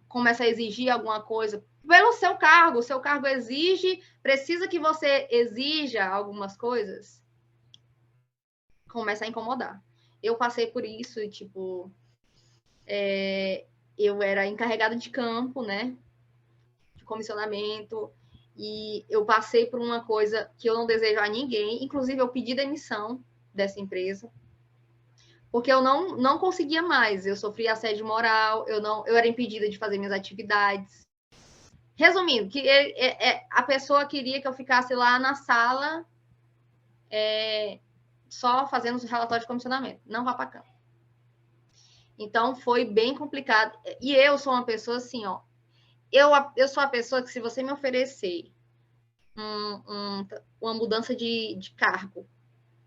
começa a exigir alguma coisa pelo seu cargo exige, precisa que você exija algumas coisas, começa a incomodar. Eu passei por isso e, tipo, eu era encarregada de campo, né? De comissionamento. E eu passei por uma coisa que eu não desejo a ninguém. Inclusive, eu pedi demissão dessa empresa. Porque eu não conseguia mais. Eu sofria assédio moral, eu era impedida de fazer minhas atividades. Resumindo, que a pessoa queria que eu ficasse lá na sala só fazendo os relatórios de comissionamento. Não vá para campo. Então, foi bem complicado. E eu sou uma pessoa assim, ó. Eu sou a pessoa que, se você me oferecer uma mudança de cargo,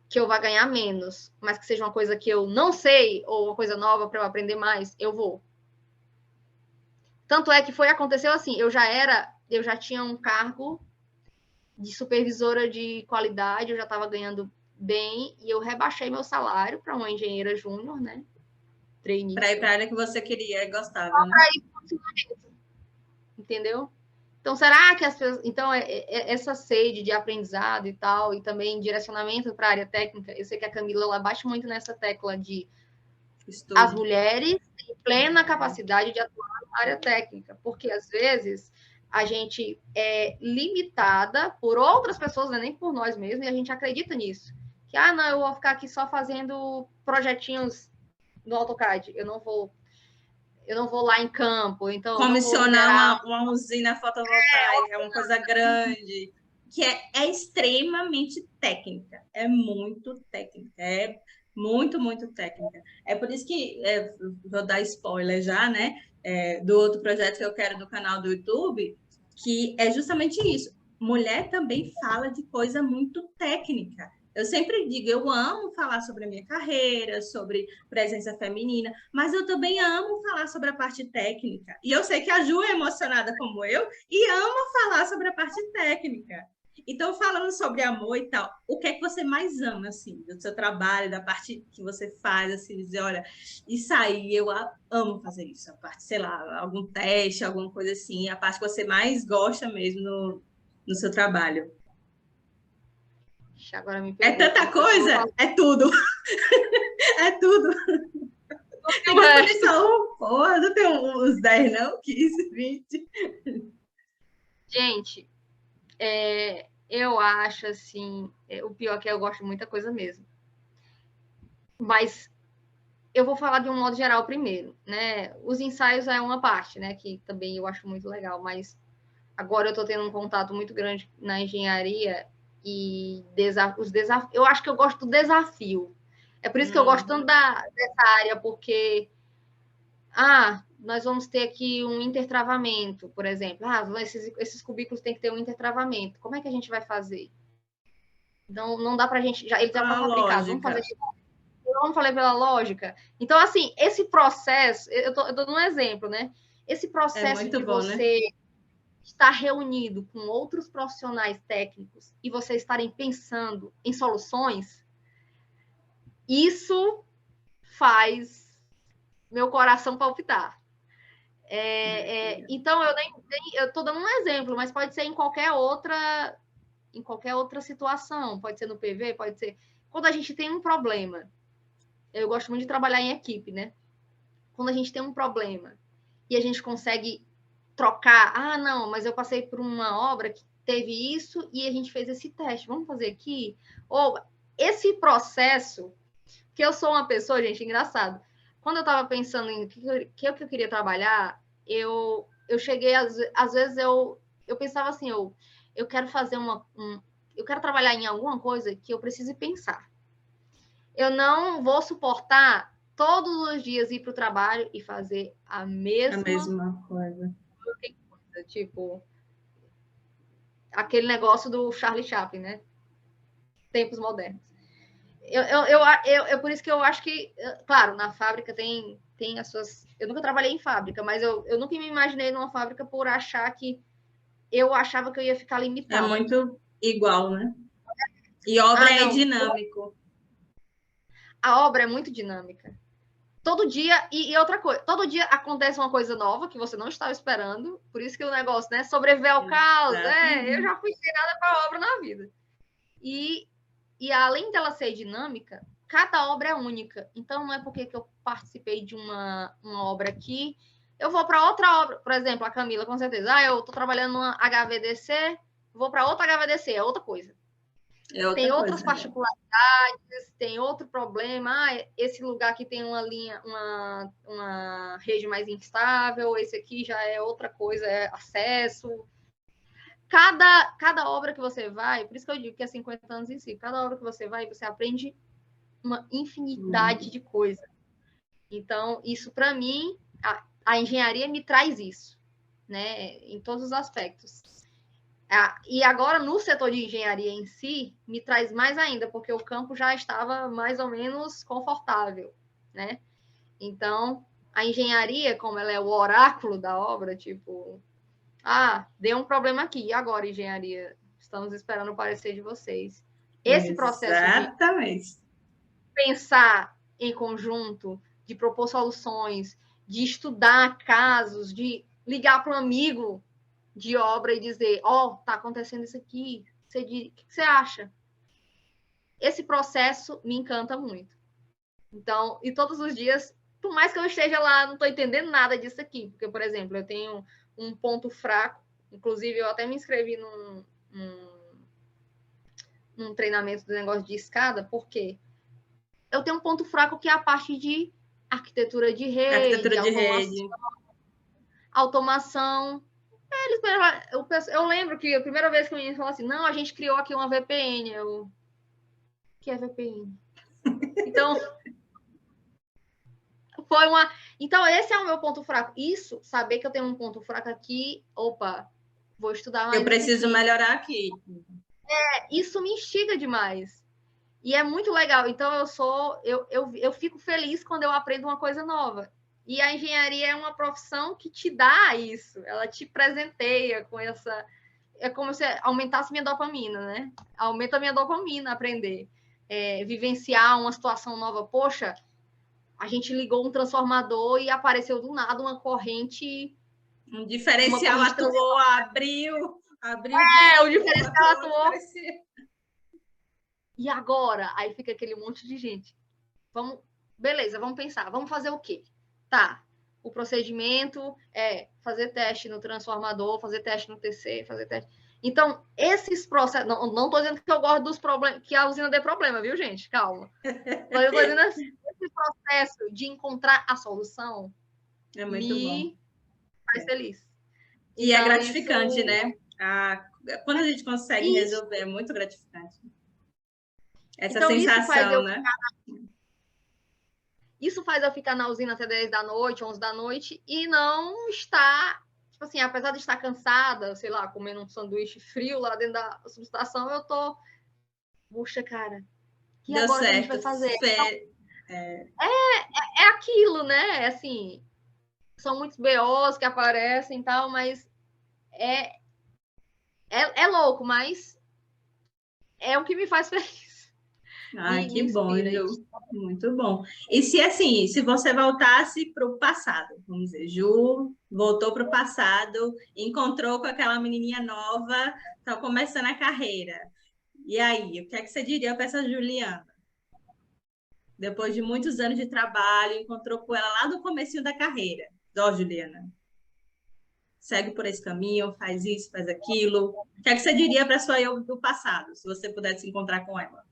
que eu vá ganhar menos, mas que seja uma coisa que eu não sei, ou uma coisa nova para eu aprender mais, eu vou. Tanto é que aconteceu assim, eu já tinha um cargo de supervisora de qualidade, eu já estava ganhando bem, e eu rebaixei meu salário para uma engenheira júnior, né? Trainee. Para ir para a área que você queria e gostava, né? Para ir para o funcionamento. Entendeu? Então, será que as pessoas. Então, essa sede de aprendizado e tal, e também direcionamento para a área técnica, eu sei que a Camila ela bate muito nessa tecla de estudo. As mulheres têm plena capacidade de atuar na área técnica, porque às vezes a gente é limitada por outras pessoas, não é nem por nós mesmos, e a gente acredita nisso. Que, não, eu vou ficar aqui só fazendo projetinhos no AutoCAD, eu não vou lá em campo, então comissionar uma usina fotovoltaica, é uma coisa grande, que é extremamente técnica, é muito técnica, é muito, muito técnica. É por isso que, vou dar spoiler já, né, do outro projeto que eu quero do canal do YouTube, que é justamente isso. Mulher também fala de coisa muito técnica. Eu sempre digo, eu amo falar sobre a minha carreira, sobre presença feminina, mas eu também amo falar sobre a parte técnica. E eu sei que a Ju é emocionada como eu e ama falar sobre a parte técnica. Então, falando sobre amor e tal, o que é que você mais ama, assim, do seu trabalho, da parte que você faz, assim, dizer, olha, isso aí, eu amo fazer isso, a parte, sei lá, algum teste, alguma coisa assim, a parte que você mais gosta mesmo no seu trabalho. Agora me é tanta coisa? É tudo. É tudo. Não tem uns 10, não? 15, 20. Gente, eu acho, assim, o pior é que eu gosto de muita coisa mesmo. Mas eu vou falar de um modo geral primeiro, né? Os ensaios é uma parte, né? Que também eu acho muito legal, mas agora eu estou tendo um contato muito grande na engenharia e os desafios. Eu acho que eu gosto do desafio. É por isso que eu gosto tanto dessa área, porque nós vamos ter aqui um intertravamento, por exemplo. Esses cubículos têm que ter um intertravamento. Como é que a gente vai fazer? Não dá para a gente... Ele já está fabricado. Vamos falar pela lógica. Então, assim, esse processo... Eu estou dando um exemplo, né? Esse processo de você... estar reunido com outros profissionais técnicos e vocês estarem pensando em soluções, isso faz meu coração palpitar. Então, eu estou dando um exemplo, mas pode ser em qualquer outra situação. Pode ser no PV, pode ser... Quando a gente tem um problema, eu gosto muito de trabalhar em equipe, né? Quando a gente tem um problema e a gente consegue trocar, não, mas eu passei por uma obra que teve isso e a gente fez esse teste, vamos fazer aqui? Ou esse processo, que eu sou uma pessoa, gente, engraçado, quando eu estava pensando em o que eu queria trabalhar, eu cheguei, às vezes eu pensava assim, eu quero fazer eu quero trabalhar em alguma coisa que eu precise pensar. Eu não vou suportar todos os dias ir para o trabalho e fazer a mesma coisa. Tipo, aquele negócio do Charlie Chaplin, né? Tempos modernos. Por isso que eu acho que, claro, na fábrica tem as suas... Eu nunca trabalhei em fábrica, mas eu nunca me imaginei numa fábrica por achar que... Eu achava que eu ia ficar limitada. É muito igual, né? E obra é dinâmico. A obra é muito dinâmica. Todo dia, e outra coisa, todo dia acontece uma coisa nova que você não estava esperando, por isso que o negócio, né, sobreviver ao caos, eu já fui treinada para a obra na vida. E além dela ser dinâmica, cada obra é única. Então, não é porque que eu participei de uma obra aqui, eu vou para outra obra, por exemplo, a Camila, com certeza, eu estou trabalhando numa HVDC, vou para outra HVDC, é outra coisa. Tem outras particularidades, tem outro problema. Esse lugar aqui tem uma linha, uma rede mais instável, esse aqui já é outra coisa, é acesso. Cada obra que você vai, por isso que eu digo que é 50 anos em si, cada obra que você vai, você aprende uma infinidade de coisas. Então, isso para mim, a engenharia me traz isso, né, em todos os aspectos. E agora, no setor de engenharia em si, me traz mais ainda, porque o campo já estava mais ou menos confortável, né? Então, a engenharia, como ela é o oráculo da obra, tipo, deu um problema aqui, e agora, engenharia? Estamos esperando o parecer de vocês. Esse processo de pensar em conjunto, de propor soluções, de estudar casos, de ligar para um amigo de obra e dizer, tá acontecendo isso aqui, o que você acha? Esse processo me encanta muito. Então, e todos os dias, por mais que eu esteja lá, não estou entendendo nada disso aqui, porque, por exemplo, eu tenho um ponto fraco, inclusive eu até me inscrevi num treinamento do negócio de escada, porque eu tenho um ponto fraco que é a parte de arquitetura de rede, automação. Eu lembro que a primeira vez que o menino falou assim, não, a gente criou aqui uma VPN. O que é VPN? Então, Então, esse é o meu ponto fraco. Isso, saber que eu tenho um ponto fraco aqui, vou estudar mais. Eu preciso melhorar aqui. Isso me instiga demais. E é muito legal. Então, eu fico feliz quando eu aprendo uma coisa nova. E a engenharia é uma profissão que te dá isso. Ela te presenteia com essa... É como se aumentasse minha dopamina, né? Aumenta a minha dopamina aprender. Vivenciar uma situação nova. Poxa, a gente ligou um transformador e apareceu do nada uma corrente... Um diferencial atuou, abriu... o diferencial atuou. E agora? Aí fica aquele monte de gente. Beleza, vamos pensar. Vamos fazer o quê? Tá, o procedimento é fazer teste no transformador, fazer teste no TC, fazer teste... Então, esses processos... Não estou dizendo que eu gosto dos problemas, que a usina dê problema, viu, gente? Calma. Mas eu estou dizendo assim, esse processo de encontrar a solução me faz feliz. E então, é gratificante, né? Quando a gente consegue resolver, é muito gratificante. Essa então, sensação, né? Isso faz eu ficar na usina até 10 da noite, 11 da noite, e não estar, tipo assim, apesar de estar cansada, sei lá, comendo um sanduíche frio lá dentro da subestação, eu tô, puxa, cara, que deu agora certo. Que a gente vai fazer? É aquilo, né? Assim, são muitos BOs que aparecem e tal, mas é louco, mas é o que me faz feliz. Ai, que Me bom, inspira Ju. isso. Muito bom. E se assim, se você voltasse para o passado, vamos dizer, Ju voltou para o passado, encontrou com aquela menininha nova, está começando a carreira. E aí, o que é que você diria para essa Juliana? Depois de muitos anos de trabalho, encontrou com ela lá no comecinho da carreira. Ó, Juliana, segue por esse caminho, faz isso, faz aquilo. O que é que você diria para sua eu do passado, se você pudesse encontrar com ela?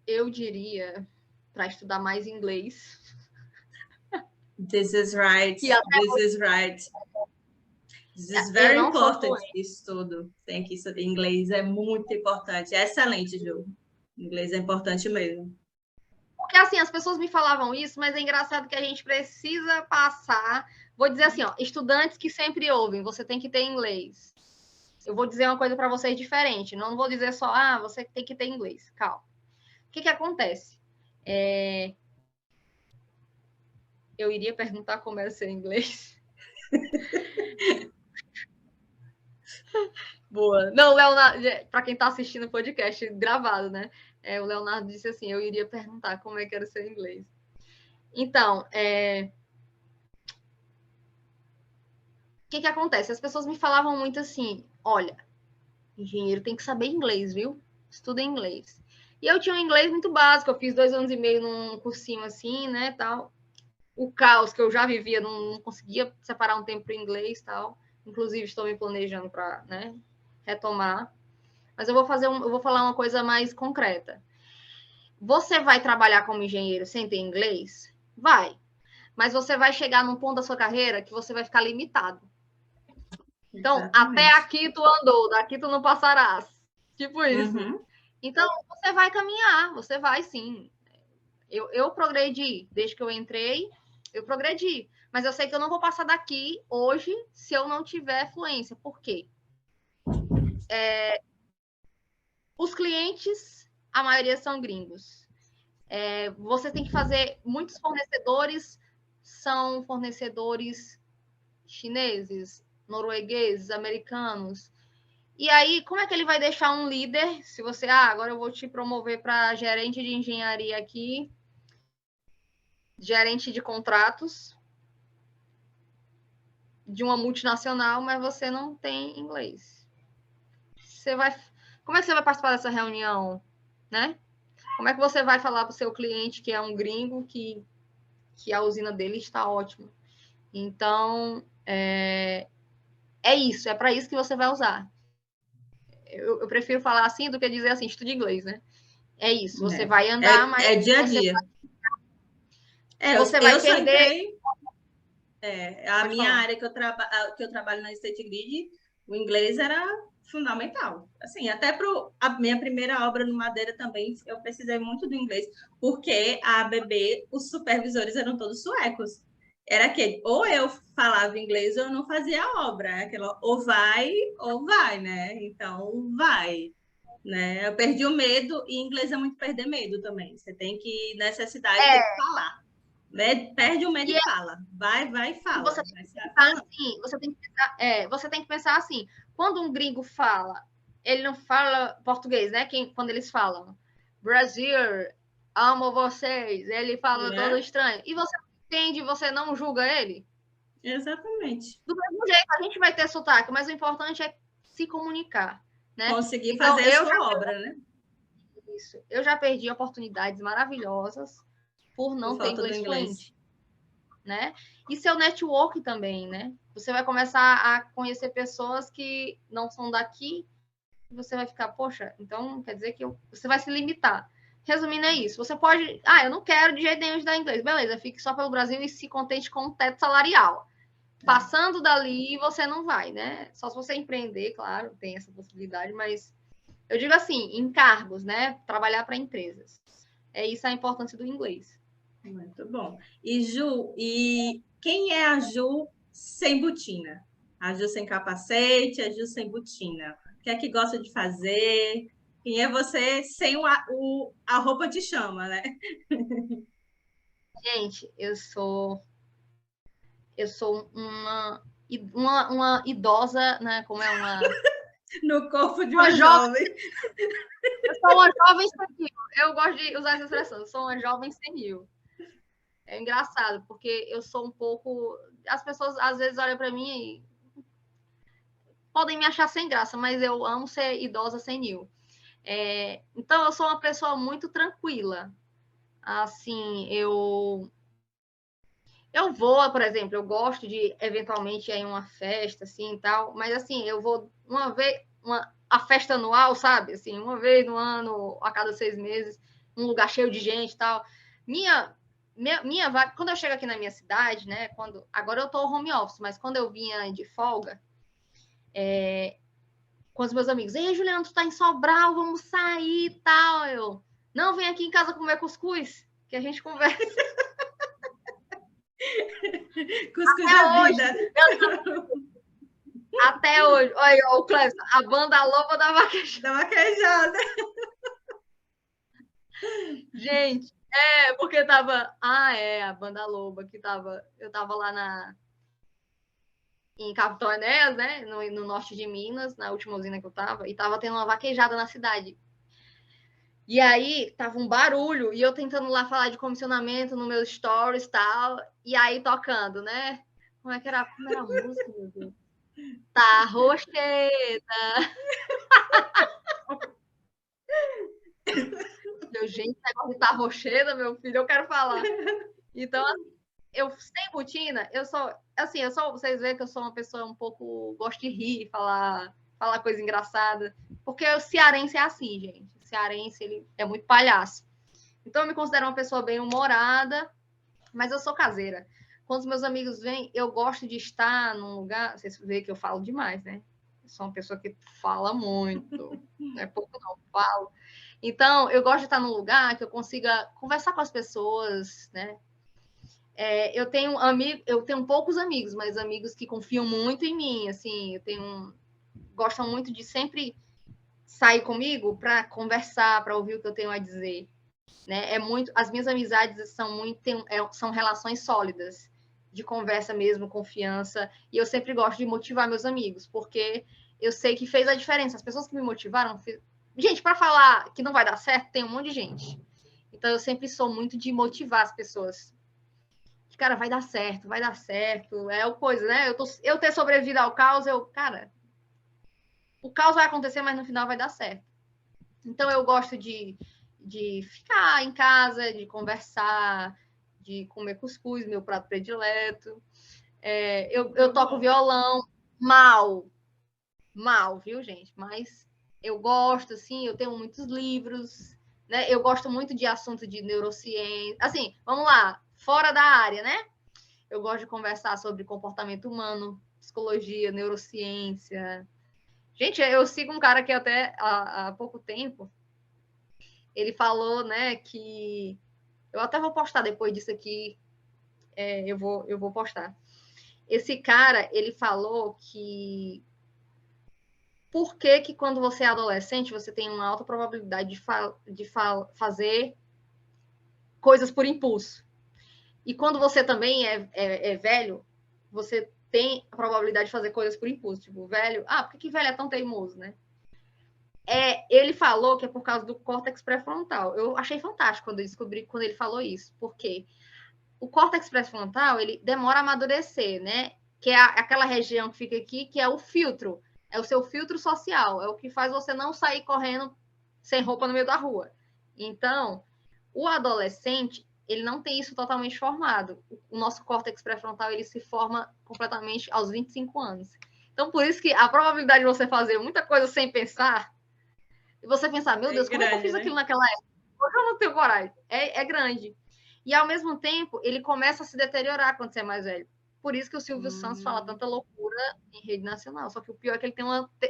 Eu diria para estudar mais inglês. This is right. Que até This is right. This is eu very não sou important. fluente. Isso tudo. Tem que saber inglês, é muito importante. É excelente, Ju. Inglês é importante mesmo. Porque assim, as pessoas me falavam isso, mas é engraçado que a gente precisa passar. Vou dizer assim, ó, estudantes que sempre ouvem, você tem que ter inglês. Eu vou dizer uma coisa para vocês diferente. Não vou dizer só, você tem que ter inglês. Calma. O que acontece? Eu iria perguntar como era ser inglês. Boa. Não, Leonardo, para quem está assistindo o podcast gravado, né? O Leonardo disse assim: eu iria perguntar como é que era ser inglês. Então, o que acontece? As pessoas me falavam muito assim: olha, engenheiro tem que saber inglês, viu? Estuda inglês. E eu tinha um inglês muito básico, eu fiz 2 anos e meio num cursinho assim, né, tal. O caos que eu já vivia, não conseguia separar um tempo para inglês, tal. Inclusive, estou me planejando para, né, retomar. Mas eu vou falar uma coisa mais concreta. Você vai trabalhar como engenheiro sem ter inglês? Vai. Mas você vai chegar num ponto da sua carreira que você vai ficar limitado. Então, Exatamente. até aqui tu andou, daqui tu não passarás. Tipo isso. Uhum. Então, você vai caminhar, você vai sim. Eu progredi, desde que eu entrei, eu progredi. Mas eu sei que eu não vou passar daqui hoje se eu não tiver fluência. Por quê? Os clientes, a maioria são gringos. Você tem que fazer... Muitos fornecedores são fornecedores chineses, noruegueses, americanos. E aí, como é que ele vai deixar um líder, se você, agora eu vou te promover para gerente de engenharia aqui, gerente de contratos de uma multinacional, mas você não tem inglês. Como é que você vai participar dessa reunião, né? Como é que você vai falar para o seu cliente que é um gringo que a usina dele está ótima? Então, é isso, é para isso que você vai usar. Eu prefiro falar assim do que dizer assim, estude inglês, né? É isso, você vai andar, mas É dia a dia. Você vai eu só perder. entrei. A Pode minha falar. área que eu trabalho na State Grid, o inglês era fundamental. Assim, até para a minha primeira obra no Madeira também, eu precisei muito do inglês, porque a ABB, os supervisores eram todos suecos. Era aquele, ou eu falava inglês ou eu não fazia a obra. Aquela, ou vai, né? Então, vai. Né? Eu perdi o medo, e inglês é muito perder medo também. Você tem que, necessidade, tem que falar. Perde o medo e fala. Vai e fala. Você tem que pensar assim, você tem que pensar assim, quando um gringo fala, ele não fala português, né? Quando eles falam Brasil, amo vocês, ele fala todo estranho. E você não entende, você não julga ele? Exatamente. Do mesmo jeito, a gente vai ter sotaque, mas o importante é se comunicar, né? Conseguir fazer a sua obra, né? Isso. Eu já perdi oportunidades maravilhosas por não ter inglês fluente, né? E seu network também, né? Você vai começar a conhecer pessoas que não são daqui e você vai ficar, poxa, então quer dizer que você vai se limitar. Resumindo, é isso. Você pode... eu não quero de jeito nenhum estudar inglês. Beleza, fique só pelo Brasil e se contente com o teto salarial. Passando dali, você não vai, né? Só se você empreender, claro, tem essa possibilidade, mas eu digo assim, em cargos, né? Trabalhar para empresas. É isso a importância do inglês. Muito bom. E Ju, quem é a Ju sem botina? A Ju sem capacete, a Ju sem botina. O que é que gosta de fazer? Quem é você sem a roupa te chama, né? Gente, eu sou uma idosa, né? Como é uma... No corpo de uma jovem. Eu sou uma jovem senil. Eu gosto de usar essa expressão. Eu sou uma jovem senil. É engraçado, porque eu sou um pouco... As pessoas, às vezes, olham para mim e podem me achar sem graça, mas eu amo ser idosa senil. Então, eu sou uma pessoa muito tranquila. Assim, eu vou, por exemplo, eu gosto de, eventualmente, ir em uma festa, assim, e tal, mas, assim, eu vou uma vez... a festa anual, sabe? Assim, uma vez no ano, a cada 6 meses, um lugar cheio de gente e tal. Quando eu chego aqui na minha cidade, né? Agora eu tô home office, mas quando eu vinha de folga, com os meus amigos, ei, Juliana, tu tá em Sobral, vamos sair e tal. Não, vem aqui em casa comer cuscuz, que a gente conversa. Cuscuz da vida. Até hoje. Olha, o Cleves, a banda loba da vaquejada. Da vaquejada. Gente, porque tava... a banda loba que tava... Eu tava lá em Capitão Enéas, né? No norte de Minas, na última usina que eu tava, e tava tendo uma vaquejada na cidade. E aí, tava um barulho, e eu tentando lá falar de comissionamento no meus stories e tal, e aí tocando, né? Como era a música, meu Deus? Tá rocheda. Gente, negócio de tá rocheda, meu filho, eu quero falar. Então, eu sem botina, vocês veem que eu sou uma pessoa um pouco, gosto de rir, falar coisa engraçada, porque o cearense é assim, gente. O cearense, ele é muito palhaço. Então, eu me considero uma pessoa bem humorada, mas eu sou caseira. Quando os meus amigos vêm, eu gosto de estar num lugar... Vocês veem que eu falo demais, né? Eu sou uma pessoa que fala muito. Não é pouco, não. Falo. Então, eu gosto de estar num lugar que eu consiga conversar com as pessoas, né? Eu tenho poucos amigos, mas amigos que confiam muito em mim, assim, gostam muito de sempre sair comigo para conversar, para ouvir o que eu tenho a dizer, né? As minhas amizades são relações sólidas, de conversa mesmo, confiança, e eu sempre gosto de motivar meus amigos, porque eu sei que fez a diferença. As pessoas que me motivaram, gente, para falar que não vai dar certo, tem um monte de gente. Então eu sempre sou muito de motivar as pessoas. Cara, vai dar certo, é o coisa, né? Eu ter sobrevivido ao caos, cara, o caos vai acontecer, mas no final vai dar certo. Então eu gosto de ficar em casa, de conversar, de comer cuscuz, meu prato predileto. Eu toco violão mal, viu, gente? Mas eu gosto, assim, eu tenho muitos livros, né? Eu gosto muito de assunto de neurociência. Assim, vamos lá, fora da área, né? Eu gosto de conversar sobre comportamento humano, psicologia, neurociência. Gente, eu sigo um cara que até há pouco tempo, ele falou, né, que... Eu até vou postar depois disso aqui, eu vou postar. Esse cara, ele falou que... Por que quando você é adolescente, você tem uma alta probabilidade de fazer coisas por impulso? E quando você também é velho, você tem a probabilidade de fazer coisas por impulso. Tipo, velho... por que velho é tão teimoso, né? Ele falou que é por causa do córtex pré-frontal. Eu achei fantástico quando eu descobri, quando ele falou isso. Porque o córtex pré-frontal, ele demora a amadurecer, né? Que é aquela região que fica aqui, que é o filtro. É o seu filtro social. É o que faz você não sair correndo sem roupa no meio da rua. Então, o adolescente, ele não tem isso totalmente formado. O nosso córtex pré-frontal, ele se forma completamente aos 25 anos. Então, por isso que a probabilidade de você fazer muita coisa sem pensar, e você pensar, meu Deus, como é que eu fiz aquilo naquela época? Hoje eu não tenho coragem. É grande. E, ao mesmo tempo, ele começa a se deteriorar quando você é mais velho. Por isso que o Silvio Santos fala tanta loucura em rede nacional. Só que o pior é que ele tem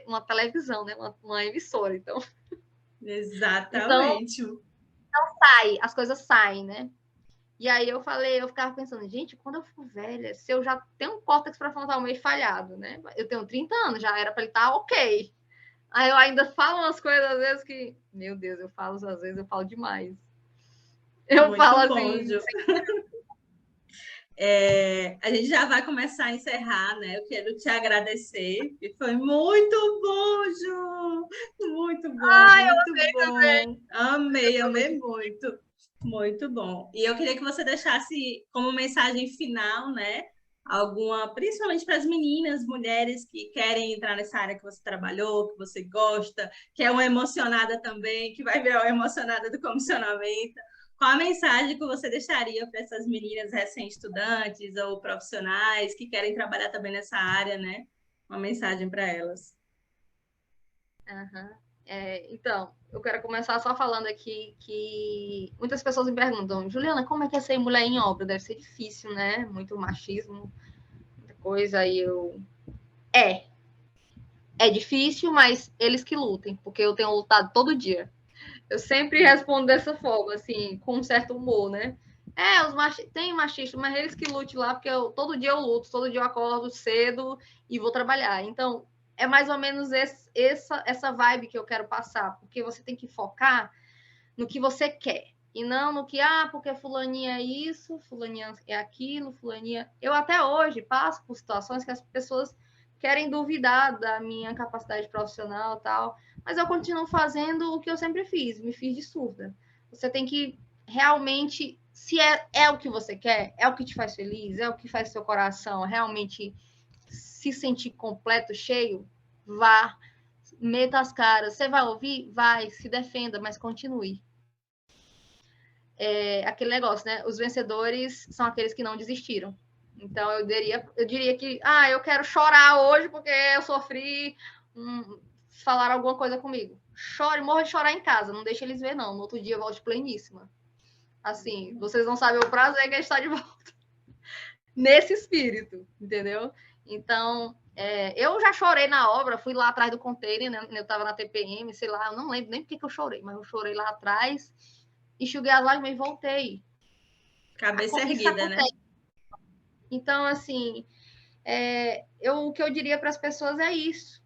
uma televisão, né? Uma emissora. Então... Exatamente. Então, as coisas saem, né? E aí eu ficava pensando, gente, quando eu for velha, se eu já tenho um córtex pré-frontal meio falhado, né? Eu tenho 30 anos, já era para ele estar ok. Aí eu ainda falo umas coisas, às vezes, que... Meu Deus, às vezes eu falo demais. Eu muito falo bom, assim... A gente já vai começar a encerrar, né? Eu quero te agradecer, que foi muito bom, Ju! Muito bom, Ai, eu muito amei também. bom. Amei muito. Muito bom. E eu queria que você deixasse como mensagem final, né? Alguma, principalmente para as meninas, mulheres que querem entrar nessa área que você trabalhou, que você gosta, que é uma emocionada também, que vai ver a emocionada do comissionamento. Qual a mensagem que você deixaria para essas meninas recém-estudantes ou profissionais que querem trabalhar também nessa área, né? Uma mensagem para elas. Uhum. Então, eu quero começar só falando aqui que muitas pessoas me perguntam, Juliana, como é que é ser mulher em obra? Deve ser difícil, né? Muito machismo, muita coisa. E eu. É difícil, mas eles que lutem, porque eu tenho lutado todo dia. Eu sempre respondo dessa forma, assim, com um certo humor, né? Tem machistas, mas eles que lutem lá, porque todo dia eu luto, todo dia eu acordo cedo e vou trabalhar. Então, é mais ou menos essa vibe que eu quero passar, porque você tem que focar no que você quer, e não no que, porque fulaninha é isso, fulaninha é aquilo, fulaninha... Eu até hoje passo por situações que as pessoas querem duvidar da minha capacidade profissional e tal, mas eu continuo fazendo o que eu sempre fiz, me fiz de surda. Você tem que realmente, se é o que você quer, é o que te faz feliz, é o que faz seu coração realmente se sentir completo, cheio, vá, meta as caras. Você vai ouvir? Vai, se defenda, mas continue. Aquele negócio, né? Os vencedores são aqueles que não desistiram. Então, eu diria que, eu quero chorar hoje porque eu sofri, falaram alguma coisa comigo. Chore, morra de chorar em casa, não deixa eles ver, não. No outro dia eu volto pleníssima. Assim, vocês não sabem o prazer que é estar de volta. Nesse espírito, entendeu? Então, eu já chorei na obra, fui lá atrás do container, né? Eu estava na TPM, sei lá, eu não lembro nem porque que eu chorei, mas eu chorei lá atrás, enxuguei as lágrimas e voltei. Cabeça erguida, né? Então, assim, o que eu diria para as pessoas é isso.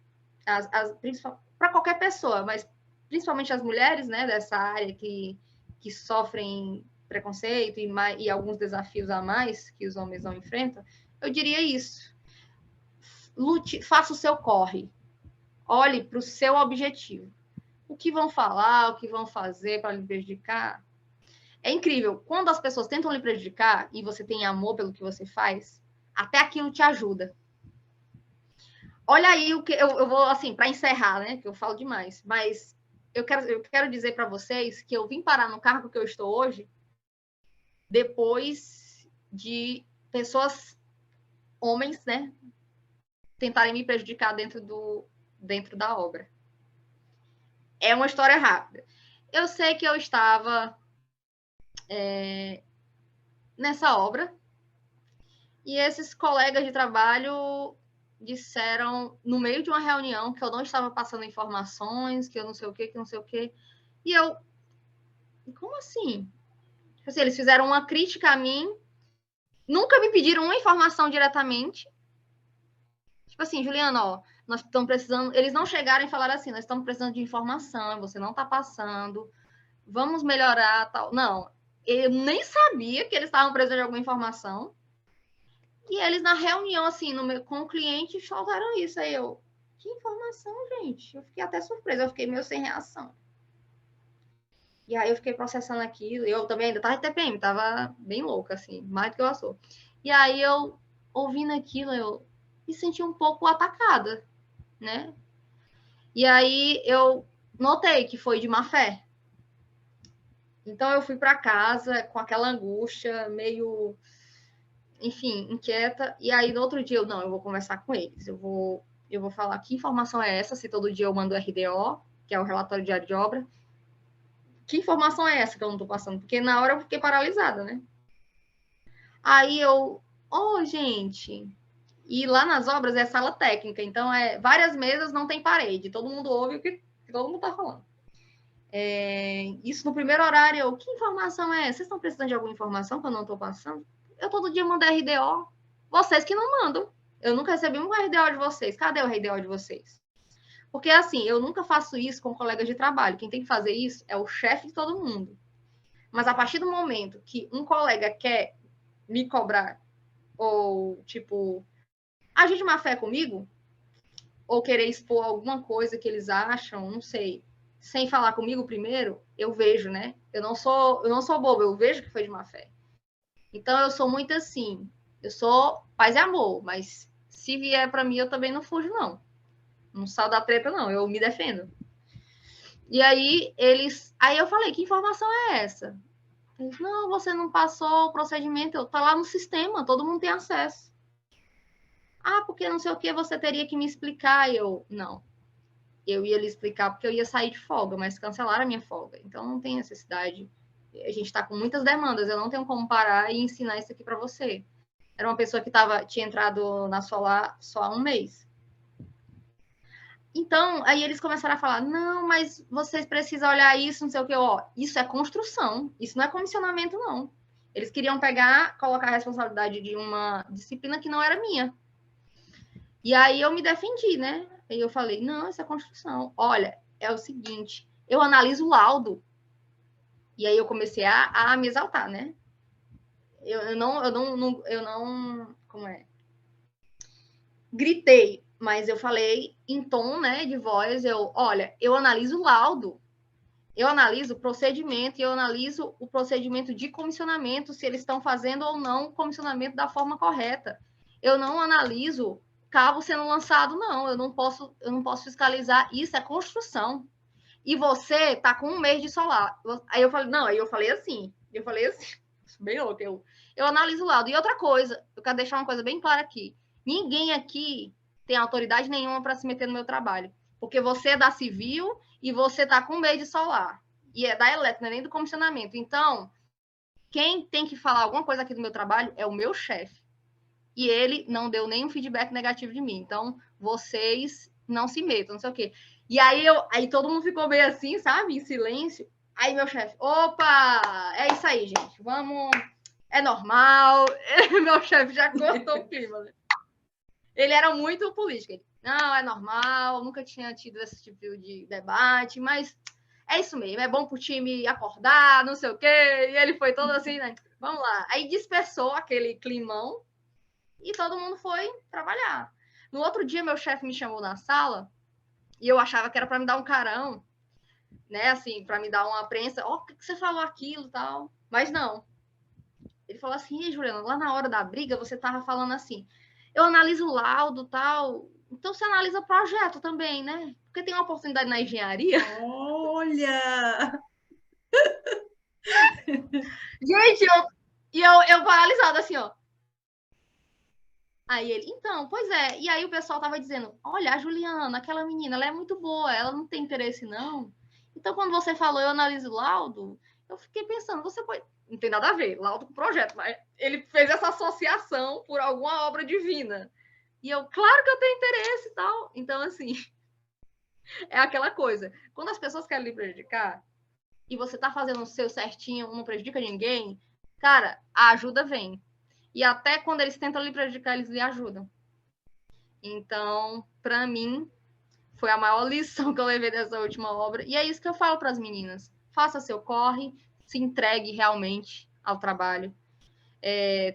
Para qualquer pessoa, mas principalmente as mulheres, né, dessa área que sofrem preconceito e alguns desafios a mais que os homens não enfrentam, eu diria isso. Lute, faça o seu corre. Olhe para o seu objetivo. O que vão falar, o que vão fazer para lhe prejudicar. É incrível. Quando as pessoas tentam lhe prejudicar e você tem amor pelo que você faz, até aquilo te ajuda. Olha aí o que eu vou, assim, para encerrar, né? Que eu falo demais, mas eu quero dizer para vocês que eu vim parar no cargo que eu estou hoje depois de pessoas, homens, né, tentarem me prejudicar dentro da obra. É uma história rápida. Eu sei que eu estava nessa obra e esses colegas de trabalho disseram, no meio de uma reunião, que eu não estava passando informações, que eu não sei o quê, que não sei o quê. E eu, como assim? Assim, eles fizeram uma crítica a mim, nunca me pediram uma informação diretamente. Tipo assim, Juliana, ó, nós estamos precisando... Eles não chegaram e falaram assim, nós estamos precisando de informação, você não está passando, vamos melhorar, tal. Não, eu nem sabia que eles estavam precisando de alguma informação. E eles, na reunião, assim, com o cliente, soltaram isso. Aí eu, que informação, gente? Eu fiquei até surpresa, eu fiquei meio sem reação. E aí eu fiquei processando aquilo. Eu também ainda estava em TPM, estava bem louca, assim, mais do que eu sou. E aí eu, ouvindo aquilo, eu me senti um pouco atacada, né? E aí eu notei que foi de má fé. Então eu fui para casa com aquela angústia, meio, enfim, inquieta. E aí no outro dia eu vou conversar com eles. Eu vou falar que informação é essa, se todo dia eu mando o RDO, que é o relatório diário de obra. Que informação é essa que eu não estou passando? Porque na hora eu fiquei paralisada, né? Aí eu, gente, e lá nas obras é sala técnica, então várias mesas, não tem parede, todo mundo ouve o que todo mundo está falando. Isso no primeiro horário, eu, que informação é essa? Vocês estão precisando de alguma informação que eu não estou passando? Eu todo dia mando RDO, vocês que não mandam. Eu nunca recebi um RDO de vocês. Cadê o RDO de vocês? Porque, assim, eu nunca faço isso com colegas de trabalho. Quem tem que fazer isso é o chefe de todo mundo. Mas a partir do momento que um colega quer me cobrar ou, tipo, agir de má fé comigo, ou querer expor alguma coisa que eles acham, não sei, sem falar comigo primeiro, eu vejo, né? Eu não sou bobo, eu vejo que foi de má fé. Então, eu sou muito assim, eu sou paz e amor, mas se vier para mim, eu também não fujo, não. Não saio da treta, não, eu me defendo. E aí, aí eu falei, que informação é essa? Eles, não, você não passou o procedimento, eu tá lá no sistema, todo mundo tem acesso. Ah, porque não sei o que, você teria que me explicar. Eu, não. Eu ia lhe explicar porque eu ia sair de folga, mas cancelaram a minha folga. Então, não tem necessidade. A gente está com muitas demandas, eu não tenho como parar e ensinar isso aqui para você. Era uma pessoa que tinha entrado na Solar só há um mês. Então, aí eles começaram a falar, não, mas vocês precisam olhar isso, não sei o que. Ó, isso é construção, isso não é comissionamento, não. Eles queriam colocar a responsabilidade de uma disciplina que não era minha. E aí eu me defendi, né? Aí eu falei, não, isso é construção. Olha, é o seguinte, eu analiso o laudo. E aí eu comecei a me exaltar, né? Eu não, como é? Gritei, mas eu falei em tom, né, de voz, olha, eu analiso o laudo. Eu analiso o procedimento e eu analiso o procedimento de comissionamento, se eles estão fazendo ou não o comissionamento da forma correta. Eu não analiso cabo sendo lançado, não. Eu não posso fiscalizar. Isso é construção. E você tá com um mês de solar. Aí eu falei assim, bem louco, eu analiso o laudo. E outra coisa, eu quero deixar uma coisa bem clara aqui. Ninguém aqui tem autoridade nenhuma para se meter no meu trabalho. Porque você é da civil e você tá com um mês de solar. E é da elétrica, não é nem do comissionamento. Então, quem tem que falar alguma coisa aqui do meu trabalho é o meu chefe. E ele não deu nenhum feedback negativo de mim. Então, vocês não se metam, não sei o quê. E aí todo mundo ficou meio assim, sabe? Em silêncio. Aí meu chefe, opa, é isso aí, gente. Vamos, é normal. Meu chefe já cortou o clima, né? Ele era muito político. Ele, não, é normal, nunca tinha tido esse tipo de debate, mas é isso mesmo, é bom pro time acordar, não sei o quê. E ele foi todo assim, né? Vamos lá. Aí dispersou aquele climão e todo mundo foi trabalhar. No outro dia, meu chefe me chamou na sala e eu achava que era para me dar um carão, né? Assim, para me dar uma prensa. Ó, por que você falou aquilo e tal? Mas não. Ele falou assim, Juliana, lá na hora da briga você tava falando assim, eu analiso o laudo e tal, então você analisa o projeto também, né? Porque tem uma oportunidade na engenharia. Olha! Gente, eu paralisada assim, ó. Aí ele, então, pois é. E aí o pessoal tava dizendo, olha, a Juliana, aquela menina, ela é muito boa, ela não tem interesse, não. Então, quando você falou, eu analiso o laudo, eu fiquei pensando, você pode... Não tem nada a ver, laudo com projeto, mas ele fez essa associação por alguma obra divina. E eu, claro que eu tenho interesse e tal. Então, assim, é aquela coisa. Quando as pessoas querem lhe prejudicar, e você tá fazendo o seu certinho, não prejudica ninguém, cara, a ajuda vem. E até quando eles tentam lhe prejudicar, eles lhe ajudam. Então, para mim, foi a maior lição que eu levei dessa última obra. E é isso que eu falo para as meninas. Faça seu corre, se entregue realmente ao trabalho.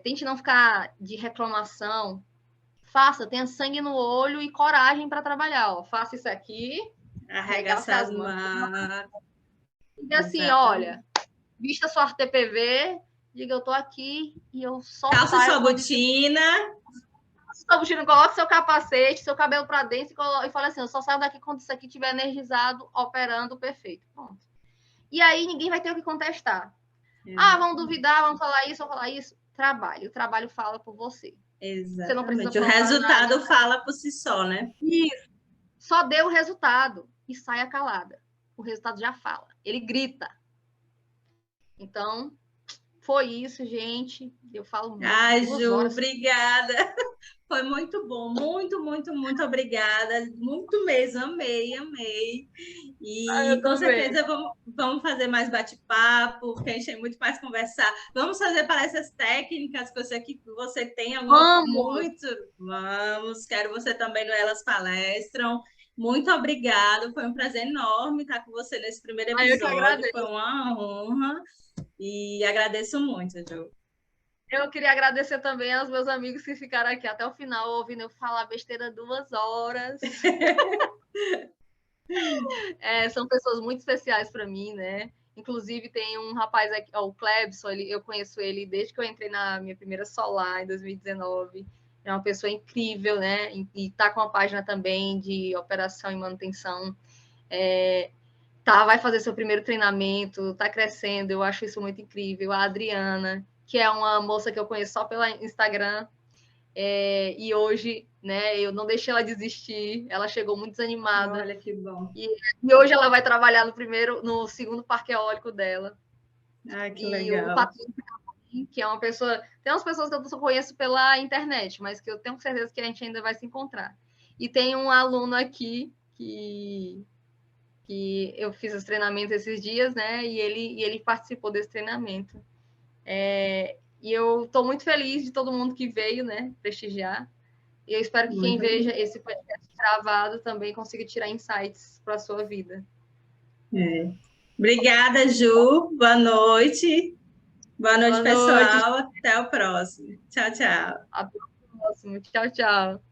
Tente não ficar de reclamação. Faça, tenha sangue no olho e coragem para trabalhar. Ó. Faça isso aqui. Arregaçar as mãos. E assim, olha, vista sua TPV, diga eu tô aqui e eu só calça sua botina. Sua botina, coloque seu capacete, seu cabelo para dentro e fala assim, eu só saio daqui quando isso aqui estiver energizado, operando perfeito. Pronto. E aí ninguém vai ter o que contestar. Vão duvidar, vão falar isso. O trabalho fala por você. Exatamente. Você não precisa o resultado nada. Fala por si só, né? Isso. Só dê o resultado e saia calada. O resultado já fala. Ele grita. Então, foi isso, gente. Eu falo muito. Ai, Ju, obrigada. Foi muito bom. Muito, muito, muito obrigada. Muito mesmo. Amei. E com certeza vamos fazer mais bate-papo, porque a gente tem muito mais conversar. Vamos fazer palestras técnicas, que eu sei que você tem muito. Vamos, quero você também no Elas Palestram. Muito obrigada, foi um prazer enorme estar com você nesse primeiro episódio. Foi uma honra e agradeço muito, Ju. Eu queria agradecer também aos meus amigos que ficaram aqui até o final, ouvindo eu falar besteira 2 horas. São pessoas muito especiais para mim, né? Inclusive, tem um rapaz aqui, o Klebson, eu conheço ele desde que eu entrei na minha primeira Solar, em 2019. É uma pessoa incrível, né? E está com uma página também de operação e manutenção. Vai fazer seu primeiro treinamento, está crescendo, eu acho isso muito incrível. A Adriana, que é uma moça que eu conheço só pelo Instagram, e hoje, né, eu não deixei ela desistir, ela chegou muito desanimada. Olha que bom. E hoje ela vai trabalhar no segundo parque eólico dela. Ai, que e legal. O Patrício, que é uma pessoa... Tem umas pessoas que eu só conheço pela internet, mas que eu tenho certeza que a gente ainda vai se encontrar. E tem um aluno aqui que eu fiz os treinamentos esses dias, né? E ele participou desse treinamento. E eu estou muito feliz de todo mundo que veio, né? Prestigiar. E eu espero que quem veja esse podcast gravado também consiga tirar insights para a sua vida. Obrigada, Ju. Boa noite. Boa noite, pessoal. Até o próximo. Tchau, tchau. Até o próximo. Tchau, tchau.